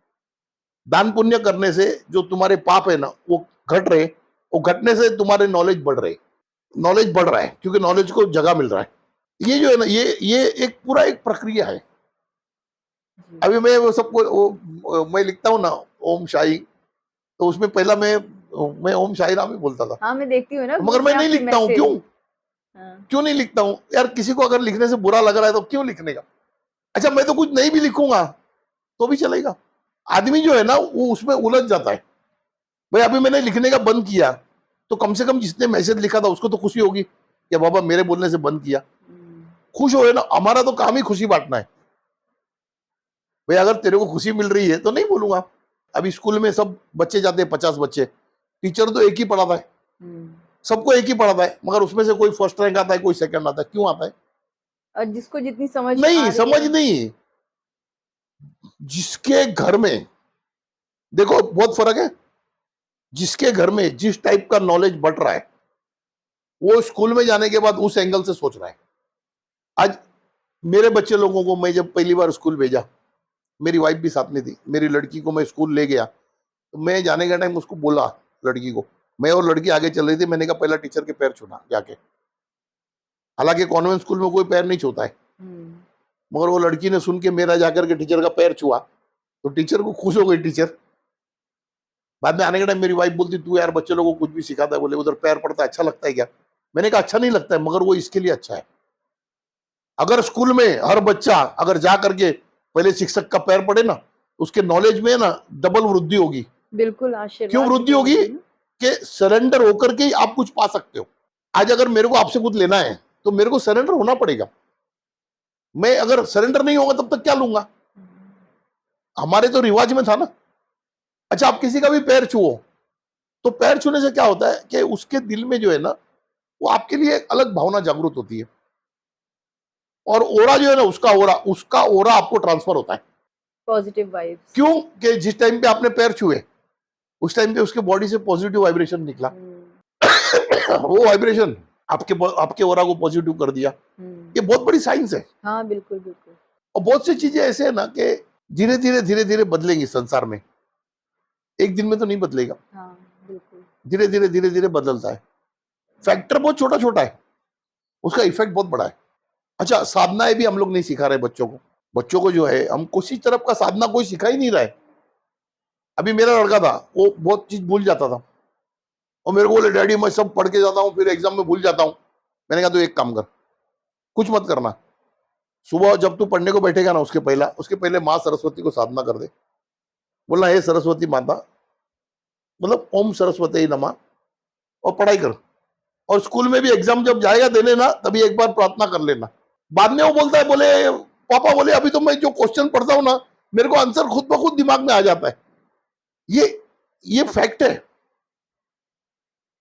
दान पुण्य करने से जो तुम्हारे पाप है ना वो घट रहे, वो घटने से तुम्हारे नॉलेज बढ़ रहा है, क्योंकि नॉलेज को जगह मिल रहा है। ये जो है ना ये एक पूरा एक प्रक्रिया है।
जी।
अभी मैं वो सबको मैं लिखता हूँ ना ओम शाई, तो उसमें पहला मैं ओम शाई राम ही बोलता था,
हाँ, मैं देखती हूँ ना
मगर
ग्रुप
मैं
में
नहीं
आपके
लिखता हूँ। क्यों?
मैसेज। हाँ।
क्यों नहीं लिखता हूँ यार? किसी को अगर लिखने से बुरा लग रहा है तो क्यों लिखने का? अच्छा, मैं तो कुछ नहीं भी लिखूंगा तो भी चलेगा। आदमी जो है ना वो उसमें उलझ जाता है। भाई अभी मैंने लिखने का बंद किया, तो कम से कम जिसने मैसेज लिखा था उसको तो खुशी होगी कि बाबा मेरे बोलने से बंद किया।
हुँ।
खुश हो ना, हमारा तो काम ही खुशी बांटना है। भाई अगर तेरे को खुशी मिल रही है तो नहीं बोलूंगा। अभी स्कूल में सब बच्चे जाते हैं, 50 बच्चे, टीचर तो एक ही पढ़ाता है,
हुँ।
सबको एक ही पढ़ाता है, मगर उसमें से कोई फर्स्ट रैंक आता है, कोई सेकंड आता है। क्यों आता है?
और जिसको जितनी समझ आ
नहीं,
रही
समझ
है।
नहीं। जिसके घर में, देखो बहुत फर्क है। जिसके घर में जिस टाइप का नॉलेज बट रहा है, वो स्कूल में जाने के बाद उस एंगल से सोच रहा है। आज मेरे बच्चे लोगों को मैं जब पहली बार स्कूल भेजा, मेरी वाइफ भी साथ में थी, मेरी लड़की को मैं स्कूल ले गया, तो मैं जाने का टाइम उसको बोला, लड़की को, मैं और लड़की आगे चल रही थी, मैंने कहा पहला टीचर के पैर छूना जाके। हालांकि कॉन्वेंट स्कूल में कोई पैर नहीं छूता है,
हुँ।
मगर वो लड़की ने सुन के मेरा जाकर के टीचर का पैर छुआ, तो टीचर को खुश हो गई टीचर। बाद में आने के टाइम मेरी वाइफ बोलती, तू यार बच्चे लोगों को कुछ भी सिखाता है, बोले उधर पैर पड़ता है, अच्छा लगता है क्या? मैंने कहा अच्छा नहीं लगता है, मगर वो इसके लिए अच्छा है। अगर स्कूल में हर बच्चा अगर जा करके पहले शिक्षक का पैर पड़े ना, उसके नॉलेज में ना डबल वृद्धि होगी।
बिल्कुल
क्यों
आशीर्वाद भी
वृद्धि
तो
होगी?
होगी ना।
कि सरेंडर होकर के ही आप कुछ पा सकते हो। आज अगर मेरे को आपसे कुछ लेना है तो मेरे को सरेंडर होना पड़ेगा। मैं अगर सरेंडर नहीं होगा तब तक क्या लूंगा? हमारे तो रिवाज में था ना। अच्छा, आप किसी का भी पैर छुओ, तो पैर छूने से क्या होता है कि उसके दिल में जो है ना, वो आपके लिए एक अलग भावना जागृत होती है, और ओरा जो है ना, उसका ओरा आपको ट्रांसफर होता है।
Positive vibes.
क्यों? कि जिस टाइम पे आपने पैर छुए, उस टाइम पे उसके बॉडी से पॉजिटिव वाइब्रेशन निकला।
हुँ।
वो वाइब्रेशन आपके ओरा को पॉजिटिव कर दिया।
हुँ।
ये बहुत बड़ी साइंस है।
हाँ, बिल्कुल, बिल्कुल।
और बहुत सी चीजें ऐसे है ना कि धीरे धीरे बदलेंगी संसार में। एक दिन में तो नहीं बदलेगा,
हाँ, बिल्कुल।
धीरे धीरे बदलता है। फैक्टर बहुत छोटा छोटा है, उसका इफेक्ट बहुत बड़ा है। अच्छा, साधनाएं भी हम लोग नहीं सिखा रहे बच्चों को। बच्चों को जो है हम किसी तरफ का साधना कोई सिखा ही नहीं रहा है। अभी मेरा लड़का था, वो बहुत चीज भूल जाता था, और मेरे को बोले डैडी मैं सब पढ़ के जाता हूँ फिर एग्जाम में भूल जाता हूँ। मैंने कहा तो एक काम कर, कुछ मत करना, सुबह जब तू पढ़ने को बैठेगा ना, उसके पहले माँ सरस्वती को साधना कर दे। बोलना हे सरस्वती माता, मतलब ओम सरस्वती नमः, और पढ़ाई कर। और स्कूल में भी एग्जाम जब जाएगा देने ना, तभी एक बार प्रार्थना कर लेना। बाद में वो बोलता है, बोले पापा बोले अभी तो मैं जो क्वेश्चन पढ़ता हूँ ना, मेरे को आंसर खुद ब खुद दिमाग में आ जाता है। ये ये फैक्ट है।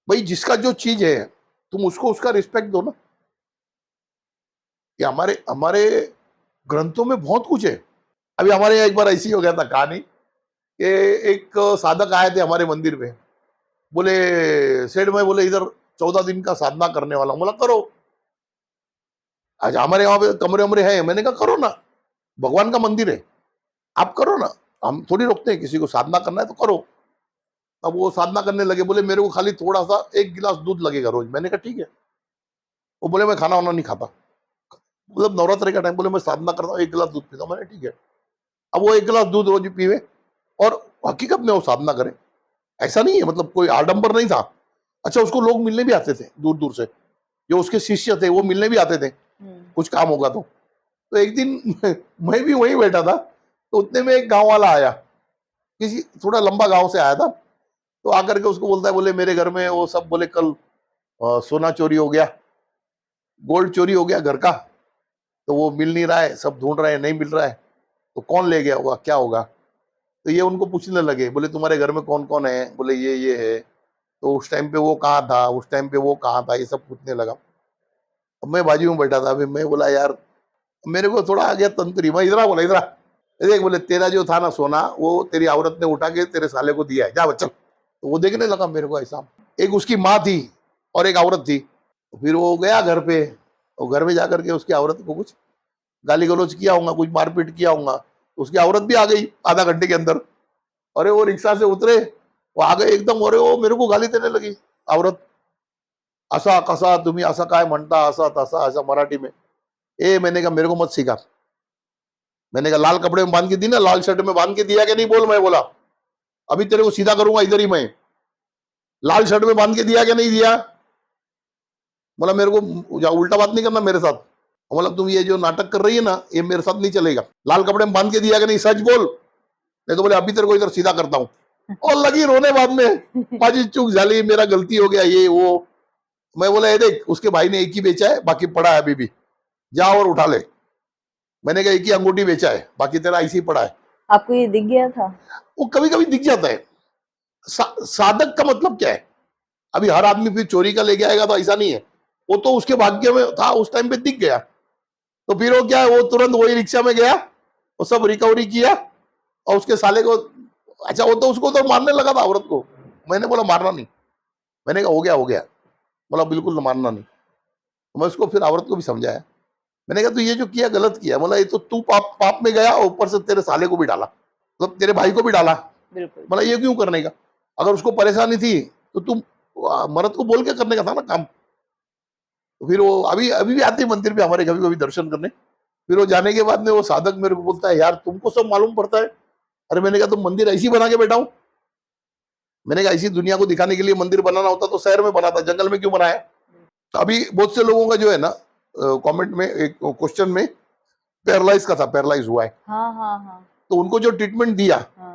भाई जिसका जो चीज है, तुम उसको उसका रिस्पेक्ट दो ना। ये हमारे हमारे ग्रंथों में बहुत कुछ है। अभी हमारे यहाँ एक बार ऐसी हो गया था कहानी कि एक साधक आए थे हमारे मंदिर में, बोले सेठ मैं बोले इधर 14 दिन का साधना करने वाला हूं। बोला करो, आज हमारे यहाँ पे कमरे वमरे हैं। मैंने कहा करो ना, भगवान का मंदिर है, आप करो ना, हम थोड़ी रोकते हैं किसी को, साधना करना है तो करो। अब वो साधना करने लगे, बोले मेरे को खाली थोड़ा सा 1 गिलास दूध लगेगा रोज। मैंने कहा ठीक है। वो बोले मैं खाना वाना नहीं खाता, मतलब नवरात्रि का टाइम, बोले मैं साधना करता हूँ 1 गिलास दूध पीता हूँ। मैंने ठीक है। अब वो 1 गिलास दूध रोज पीवे, और हकीकत में वो साधना करे। ऐसा नहीं है, मतलब कोई आडंबर नहीं था। अच्छा, उसको लोग मिलने भी आते थे दूर दूर से, जो उसके शिष्य थे वो मिलने भी आते थे,
हुँ।
कुछ काम होगा तो एक दिन मैं भी वहीं बैठा था, तो उतने में एक गांव वाला आया, किसी थोड़ा लंबा गांव से आया था। तो आकर के उसको बोलता है, बोले मेरे घर में वो सब, बोले कल सोना चोरी हो गया, गोल्ड चोरी हो गया घर का, तो वो मिल नहीं रहा है, सब ढूंढ रहे हैं, नहीं मिल रहा है, तो कौन ले गया होगा, क्या होगा? तो ये उनको पूछने लगे, बोले तुम्हारे घर में कौन कौन है? बोले ये है। तो उस टाइम पे वो कहाँ था, उस टाइम पे वो कहाँ था, ये सब पूछने लगा। अब मैं बाजू में बैठा था। अभी मैं बोला यार, मेरे को थोड़ा आ गया तंत्री। मैं इधर बोला, इधर देख, बोले तेरा जो था ना सोना, वो तेरी औरत ने उठा के तेरे साले को दिया है, जा बच्चा। तो वो देखने लगा मेरे को ऐसा। एक उसकी माँ थी और एक औरत थी। तो फिर वो गया घर पे, और घर में जाकर के उसकी औरत को कुछ गाली गलौज किया होगा, कुछ मारपीट किया होगा। तो उसकी औरत भी आ गई आधा घंटे के अंदर। अरे वो रिक्शा से उतरे, वो आ गए एकदम, अरे वो मेरे को गाली देने लगी औरत, असा कसा तुम्ही असा काय म्हणता, असा तसा, ऐसा मराठी में। ए मैंने कहा मेरे को मत सिखा, मैंने कहा लाल कपड़े में बांध के दी ना, लाल शर्ट में बांध के दिया कि नहीं बोल। मैं बोला अभी तेरे को सीधा करूंगा इधर ही मैं, लाल शर्ट में बांध के दिया कि नहीं दिया? बोला मेरे को उल्टा बात नहीं करना मेरे साथ। बोला तुम ये जो नाटक कर रही है ना, ये मेरे साथ नहीं चलेगा। लाल कपड़े में बांध के दिया कि नहीं, सच बोल। नहीं तो बोले अभी तेरे को इधर सीधा करता हूँ। और लगी रोने बाद में, माझी चूक झाली, मेरा गलती हो गया, ये वो। मैं बोला ये देख, उसके भाई ने एक ही बेचा है, बाकी पड़ा है अभी भी, जा और उठा ले। मैंने कहा एक ही अंगूठी बेचा है, बाकी तेरा ऐसे ही पड़ा है।
आपको ये दिख गया था?
वो कभी कभी दिख जाता है। साधक का मतलब क्या है? अभी हर आदमी फिर चोरी का लेके आएगा तो ऐसा नहीं है। वो तो उसके भाग्य में था, उस टाइम पे दिख गया, तो फिर वो क्या है, वो तुरंत वही रिक्शा में गया, वो सब रिकवरी किया और उसके साले को, अच्छा वो तो उसको तो मारने लगा था औरत को। मैंने बोला मारना नहीं। मैंने कहा हो गया हो गया। बोला बिल्कुल मारना नहीं। तो मैं उसको फिर औरत को भी समझाया। मैंने कहा तू ये जो किया गलत किया। बोला ये तो तू पाप पाप में गया और ऊपर से तेरे साले को भी डाला, मतलब तेरे भाई को भी डाला।
बिल्कुल।
बोला ये क्यों करने का? अगर उसको परेशानी थी तो तुम मर्द को बोल के करने का था ना काम। तो फिर वो अभी अभी भी आते हैं मंदिर पे हमारे कभी कभी दर्शन करने। फिर वो जाने के बाद में वो साधक मेरे को बोलता है यार तुमको सब मालूम पड़ता है। अरे मैंने कहा तुम मंदिर ऐसी बना के बैठा हूं। मैंने कहा ऐसी दुनिया को दिखाने के लिए मंदिर बनाना होता तो शहर में बनाता, जंगल में क्यों बनाया? तो अभी बहुत से लोगों का जो है ना, कमेंट में एक क्वेश्चन में पैरालाइज का था, पैरालाइज हुआ है,
हाँ हाँ हाँ
तो उनको जो ट्रीटमेंट दिया
हाँ।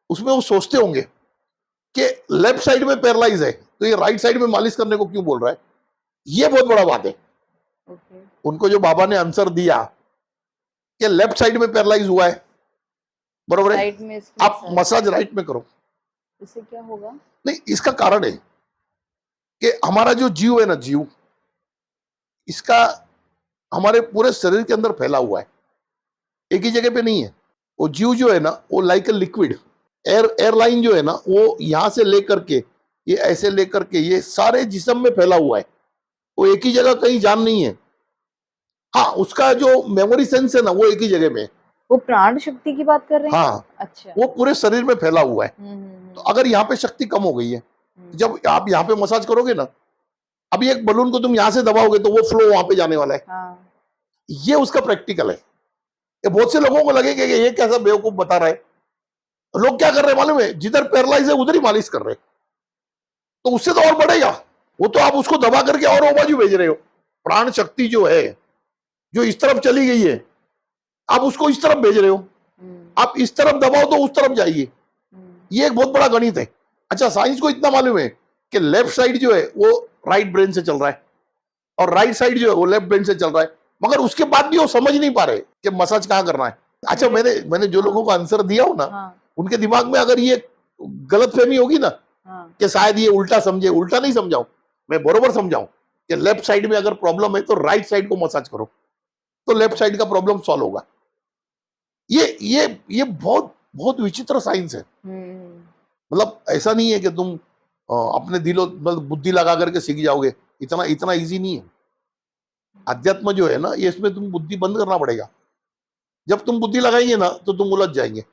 उसमें वो सोचते होंगे कि लेफ्ट साइड में पैरालाइज है तो ये राइट साइड में मालिश करने को क्यों बोल रहा है। ये बहुत बड़ा बात है।
ओके।
उनको जो बाबा ने आंसर दिया कि लेफ्ट साइड में पैरालाइज हुआ है, बरोबर है,
राइट में इसकी
आप मसाज राइट में करो।
इससे क्या होगा?
नहीं, इसका कारण है कि हमारा जो जीव है ना, जीव इसका हमारे पूरे शरीर के अंदर फैला हुआ है, एक ही जगह पे नहीं है। वो जीव जो है ना, वो लाइक ए लिक्विड एयरलाइन जो है ना, वो यहां से लेकर के ये ऐसे लेकर के ये सारे जिस्म में फैला हुआ है, वो एक ही जगह कहीं जान नहीं है। हाँ, उसका जो मेमोरी सेंस है ना, वो एक ही जगह में है।
वो प्राण शक्ति की बात कर रहे हैं?
हाँ,
अच्छा।
वो पूरे शरीर में फैला हुआ है। तो अगर यहाँ पे शक्ति कम हो गई है, जब आप यहाँ पे मसाज करोगे ना, अभी एक बलून को तुम यहाँ से दबाओगे तो वो फ्लो वहां पे जाने वाला है।
हाँ।
ये उसका प्रैक्टिकल है। ये बहुत से लोगों को लगेगा कि ये कैसा बेवकूफ बता रहा है। लोग क्या कर रहे हैं मालूम है? जिधर पैरालाइज है उधर ही मालिश कर रहे हैं, तो उससे तो और बढ़ेगा। वो तो आप उसको दबा करके और वो बाजू भेज रहे हो। प्राण शक्ति जो है, जो इस तरफ चली गई है, आप उसको इस तरफ भेज रहे हो। आप इस तरफ दबाओ तो उस तरफ जाइए। ये एक बहुत बड़ा गणित है। अच्छा, साइंस को इतना मालूम है कि लेफ्ट साइड जो है वो राइट ब्रेन से चल रहा है और राइट साइड जो है वो लेफ्ट ब्रेन से चल रहा है, मगर उसके बाद भी वो समझ नहीं पा रहे कि मसाज कहाँ करना है। अच्छा, मैंने जो लोगों को आंसर दिया हो ना, उनके दिमाग में अगर ये गलतफहमी होगी ना कि शायद ये उल्टा समझे, उल्टा नहीं समझाऊं, मैं बरोबर समझाऊं कि लेफ्ट साइड में अगर प्रॉब्लम है तो राइट साइड को मसाज करो, तो लेफ्ट साइड का प्रॉब्लम सॉल्व होगा। ये बहुत बहुत विचित्र साइंस है। मतलब ऐसा नहीं है कि तुम अपने दिलो मतलब बुद्धि लगा करके सीख जाओगे, इतना इतना इजी नहीं है। अध्यात्म जो है ना, ये इसमें तुम बुद्धि बंद करना पड़ेगा। जब तुम बुद्धि लगाएंगे ना तो तुम उलझ जाएंगे,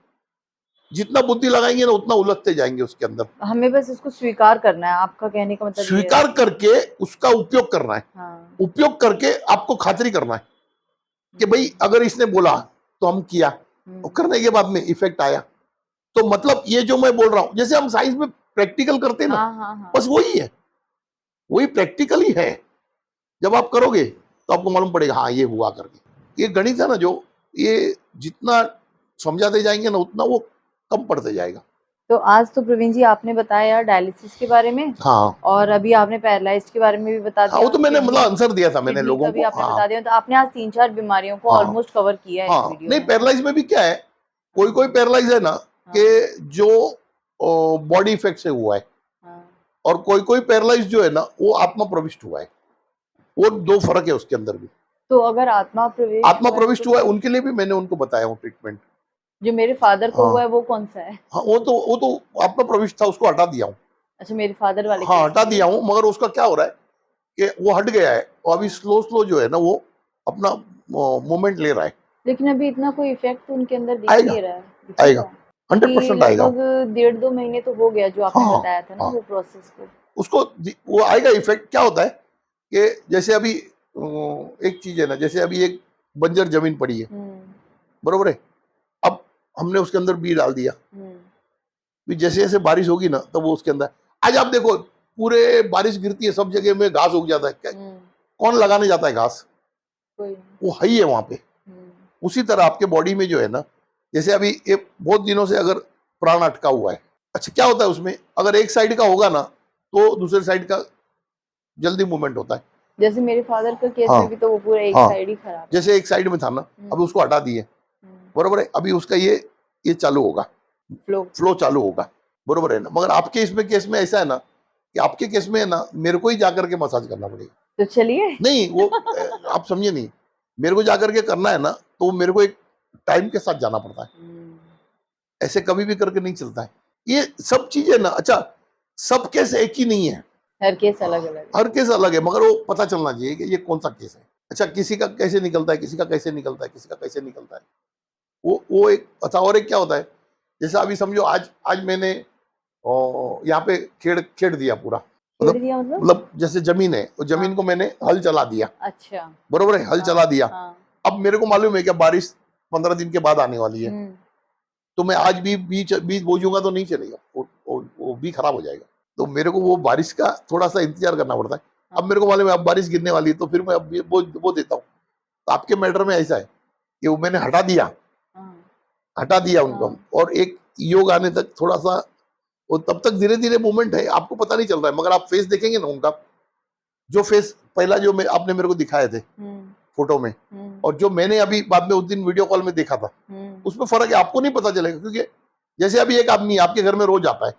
जितना बुद्धि लगाएंगे ना उतना उलझते जाएंगे उसके अंदर।
हमें बस इसको स्वीकार करना है, आपका कहने का मतलब ये है।
स्वीकार करके उसका उपयोग करना है।
हाँ।
उपयोग करके आपको खातरी करना है कि भाई अगर इसने बोला तो हम किया, और करने के बाद में इफेक्ट आया, तो मतलब ये जो मैं बोल रहा हूं, जैसे हम साइंस में प्रैक्टिकल करते हैं ना,
हाँ।
बस वही है, वही प्रैक्टिकल ही है। जब आप करोगे तो आपको मालूम पड़ेगा हाँ ये हुआ करके। ये गणित है ना, जो ये जितना समझाते जाएंगे ना उतना वो कम पड़ते जाएगा।
तो आज तो प्रवीण जी आपने बताया डायलिसिस के बारे में,
हाँ
और अभी आपने पैरालाइज्ड के बारे में भी बता दिया।
हाँ, वो तो मैंने मतलब आंसर दिया था मैंने
किडनी
लोगों
का भी
को।
आपने
हाँ
बता दिया। तो आपने आज 3-4 बीमारियों को
हाँ
ऑलमोस्ट कवर किया है इस
हाँ,
वीडियो
नहीं
में।
पैरालाइज में भी क्या है, कोई कोई पैरालाइज है ना कि जो बॉडी इफेक्ट से हुआ है, और कोई कोई पैरालाइज जो है ना वो आत्मा प्रविष्ट हुआ है। वो दो फर्क है उसके अंदर भी।
तो अगर आत्मा
प्रविष्ट हुआ है उनके लिए भी मैंने उनको बताया हूँ ट्रीटमेंट।
जो मेरे फादर को हुआ है वो कौन सा है?
हाँ, वो तो आत्मा प्रविष्ट था, उसको हटा दिया हूँ।
अच्छा, मेरे फादर वाले
हाँ, हटा दिया हूँ, मगर उसका क्या हो रहा है कि वो हट गया है और अभी स्लो स्लो जो है ना वो अपना मूवमेंट ले रहा है।
लेकिन अभी इतना कोई इफेक्ट उनके अंदर दिख
आएगा,
नहीं रहा है।
आएगा, 100% आएगा।
लगभग 1.5-2 महीने तो हो गया जो आपने
हाँ,
बताया था ना
हाँ,
वो प्रोसेस को।
उसको वो आएगा इफेक्ट। क्या होता है कि जैसे अभी एक चीज है ना, जैसे अभी एक बंजर जमीन पड़ी है, बरोबर है, हमने उसके अंदर बी डाल दिया,
हम्म,
भी जैसे जैसे बारिश होगी ना तब वो उसके अंदर, आज आप देखो पूरे बारिश गिरती है, सब जगह में घास उग जाता है,
हम्म,
कौन लगाने जाता है घास?
कोई नहीं।
वो है ही है वहां पे।
हम्म,
उसी तरह आपके बॉडी में जो है ना, जैसे अभी ये बहुत दिनों से अगर प्राण अटका हुआ है, अच्छा क्या होता है उसमें, अगर एक साइड का होगा ना तो दूसरे साइड का जल्दी मूवमेंट होता है।
जैसे मेरे फादर का केस
हाँ
में भी तो वो पूरा एक
हाँ,
साइड ही खराब है।
जैसे एक साइड में था ना, अभी उसको हटा दिए, बरोबर है, अभी उसका ये चालू होगा,
फ्लो।
फ्लो चालू होगा, बरोबर है ना। मगर आपके इसमें केस में ऐसा है ना कि आपके केस में है ना मेरे को ही जाकर के मसाज करना पड़ेगा।
तो चलिए।
नहीं वो आप समझे नहीं, मेरे को जाकर के करना है ना तो मेरे को एक टाइम के साथ जाना पड़ता है, ऐसे कभी भी करके नहीं चलता है। ये सब चीजें ना, अच्छा सब केस एक ही नहीं है,
हर केस अलग अलग है।
हर केस अलग है, मगर वो पता चलना चाहिए कि ये कौन सा केस है। अच्छा किसी का कैसे निकलता है, किसी का कैसे निकलता है, किसी का कैसे निकलता है, वो एक अच्छा। और एक क्या होता है, जैसे अभी समझो आज आज मैंने यहाँ पे खेड़ खेड़ दिया पूरा,
छेड़
मतलब
दिया मतलब?
मतलब जैसे जमीन है, वो जमीन
हाँ।
को मैंने हल चला दिया,
अच्छा।
बरोबर है, हल
हाँ
चला दिया।
हाँ।
अब मेरे को मालूम है कि बारिश 15 दिन के बाद आने वाली है,
हम्म,
तो मैं आज भी बीज बीज बोजूंगा तो नहीं चलेगा, वो भी खराब हो जाएगा। तो मेरे को वो बारिश का थोड़ा सा इंतजार करना पड़ता है। अब
हाँ
मेरे को मालूम है अब बारिश गिरने वाली है, तो फिर मैं अब वो देता हूँ। तो आपके मैटर में ऐसा है कि वो मैंने
हाँ
हटा दिया उनको,
हाँ।
और एक योग आने तक थोड़ा सा, वो तब तक धीरे धीरे मूवमेंट है, आपको पता नहीं चल रहा है, मगर आप फेस देखेंगे ना उनका, जो फेस पहला जो मैं आपने मेरे को दिखाए थे फोटो में, और जो मैंने अभी बाद में उस दिन वीडियो कॉल में देखा था, उसमें फर्क है, आपको नहीं पता चलेगा। क्योंकि जैसे अभी एक आदमी आपके घर में रोज आता है,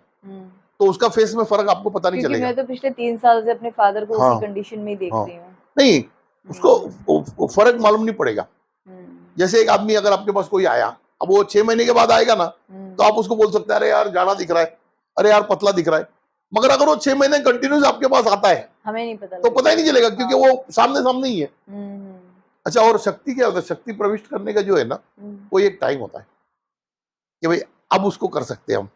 तो उसका फेस में फर्क आपको पता नहीं
क्योंकि
चलेगा।
मैं तो पिछले 3 साल से अपने फादर को
हाँ
उसी कंडीशन में ही देख
हाँ,
रही हूँ।
नहीं उसको
हम्म,
वो फर्क मालूम नहीं पड़ेगा।
हम्म,
जैसे एक आदमी अगर आपके पास कोई आया, अब वो 6 महीने के बाद आएगा ना, तो आप उसको बोल सकते हैं अरे यार जाना दिख रहा है, अरे यार पतला दिख रहा है। मगर अगर वो 6 महीने कंटिन्यूस आपके पास आता है
हमें नहीं पता
तो पता ही
लगेगा।
नहीं चलेगा, क्योंकि
हाँ।
वो सामने सामने ही है।
हम्म,
अच्छा, और शक्ति क्या होता है, शक्ति प्रविष्ट करने का जो है ना,
हम्म,
वो एक टाइम होता है कि भाई अब उसको कर सकते हैं हम।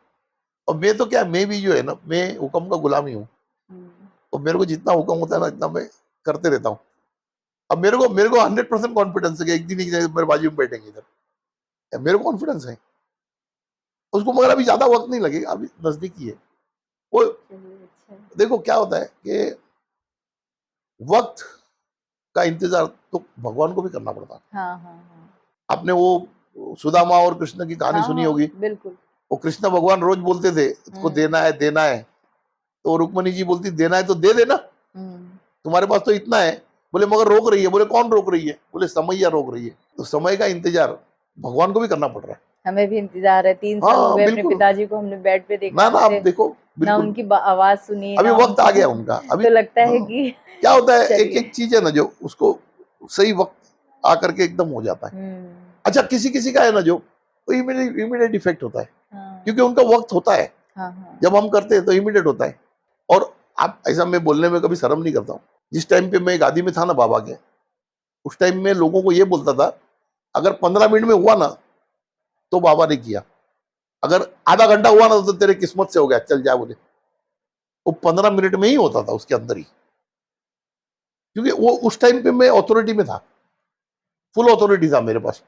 और मैं तो क्या, मैं भी जो है ना, मैं हुक्म का गुलाम ही हूँ,
हम्म,
और मेरे को जितना हुक्म होता है ना इतना मैं करते रहता हूँ। अब मेरे को 100% कॉन्फिडेंस है कि एक दिन मेरे बाजू में बैठेंगे इधर, मेरे को कॉन्फिडेंस है उसको। मगर अभी ज्यादा वक्त नहीं लगेगा, अभी नजदीकी है वो।
चलिए अच्छा है।
देखो क्या होता है कि वक्त का इंतजार तो भगवान को भी करना पड़ता है।
हाँ हाँ हाँ।
आपने वो सुदामा और कृष्ण की कहानी
हाँ
सुनी
हाँ
होगी।
बिल्कुल।
वो कृष्ण भगवान रोज बोलते थे इसको देना है देना है, तो रुक्मणी जी बोलती देना है तो दे देना,
हम्म,
तुम्हारे पास तो इतना है। बोले मगर रोक रही है, बोले कौन रोक रही है, बोले समैया रोक रही है। तो समय का इंतजार भगवान को भी करना पड़ रहा है।
हमें भी इंतजार है। 3 साल हो
हाँ
गए अपने
बिल्कुल,
पिताजी को हमने बेड पे देखा
ना ना आप
उनसे,
देखो,
ना
बिल्कुल
उनकी आवाज सुनी
अभी
ना
वक्त आ
उनकी।
गया उनका अभी।
तो लगता है
हाँ,
कि
क्या होता है, एक
चलिए।
एक चीज है ना जो उसको सही वक्त आकर के एकदम हो जाता है।
हम्म,
अच्छा किसी किसी का है ना जो इमीडिएट इफेक्ट होता है,
हाँ
क्योंकि उनका वक्त होता है,
हाँ हाँ।
जब हम करते हैं तो इमीडिएट होता है। और आप ऐसा, मैं बोलने में कभी शर्म नहीं करता हूँ। जिस टाइम पे मैं गादी में था ना बाबा के, उस टाइम में लोगों को ये बोलता था अगर 15 मिनट में हुआ ना तो बाबा ने किया, अगर आधा घंटा हुआ ना तो तेरे किस्मत से हो गया, चल जा बोले। वो 15 मिनट में ही होता था उसके अंदर ही, क्योंकि वो उस टाइम पे मैं अथॉरिटी में था, फुल अथॉरिटी था मेरे पास।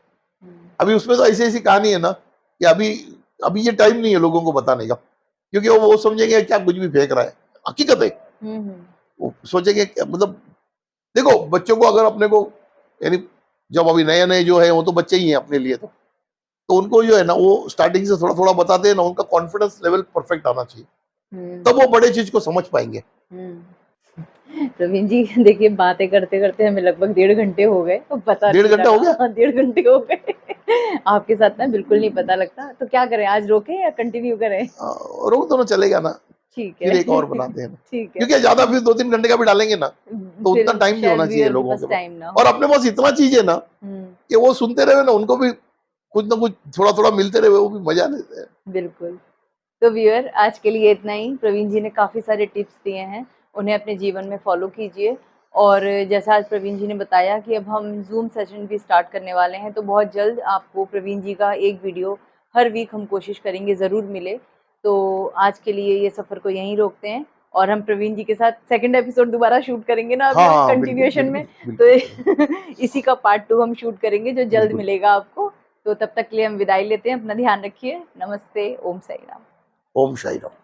हम्म,
अभी उसमें तो ऐसी ऐसी कहानी है ना कि अभी अभी ये टाइम नहीं है लोगों को बताने का, क्योंकि वो समझेंगे क्या कुछ भी फेंक रहा है। हकीकत है,
हम्म,
वो सोचेंगे मतलब, देखो बच्चों को अगर अपने को, यानी जब अभी नए नए जो है वो तो बच्चे ही हैं अपने लिए, तो उनको जो है ना वो स्टार्टिंग से थोड़ा थोड़ा बताते हैं ना, उनका कॉन्फिडेंस लेवल परफेक्ट आना चाहिए,
हम्म,
तब वो बड़े चीज को समझ पाएंगे।
प्रवीण जी देखिए बातें करते करते हमें लगभग 1.5 घंटे हो गए और पता नहीं
1.5 घंटा हो गया।
लगा। 1.5 घंटे हो गए। आपके साथ ना बिल्कुल नहीं पता लगता। तो क्या करें, आज रोके या कंटिन्यू करें?
रोक दोनों चलेगा ना,
ठीक
फिर
है।
एक और बनाते हैं ना,
ठीक है।
क्योंकि ज्यादा फिर 2-3 घंटे का भी डालेंगे ना तो
फिर
उतना टाइम भी
शायद
होना चाहिए
व्यूअर के
लोगों
पास
के पास।
टाइम ना
और
हो।
अपने पास इतना चीज है ना
हम्म,
कि वो सुनते रहे ना, उनको भी कुछ ना कुछ थोड़ा थोड़ा मिलते रहे, वो भी मजा लेते हैं।
बिल्कुल। तो व्यूअर आज के लिए इतना ही। प्रवीण जी ने काफ़ी सारे टिप्स दिए हैं, उन्हें अपने जीवन में फॉलो कीजिए। और जैसा आज प्रवीण जी ने बताया कि अब हम ज़ूम सेशन भी स्टार्ट करने वाले हैं, तो बहुत जल्द आपको प्रवीण जी का एक वीडियो हर वीक हम कोशिश करेंगे ज़रूर मिले। तो आज के लिए ये सफ़र को यहीं रोकते हैं, और हम प्रवीण जी के साथ सेकंड एपिसोड दोबारा शूट करेंगे ना अभी
हाँ
हम
हाँ बिल्कुल
कंटिन्यूएशन में।
बिल्कुल
तो
बिल्कुल बिल्कुल
इसी का पार्ट 2 हम शूट करेंगे जो जल्द
बिल्कुल।
मिलेगा आपको। तो तब तक के लिए हम विदाई लेते हैं, अपना ध्यान रखिए, नमस्ते, ओम साई राम।
ओम साई राम।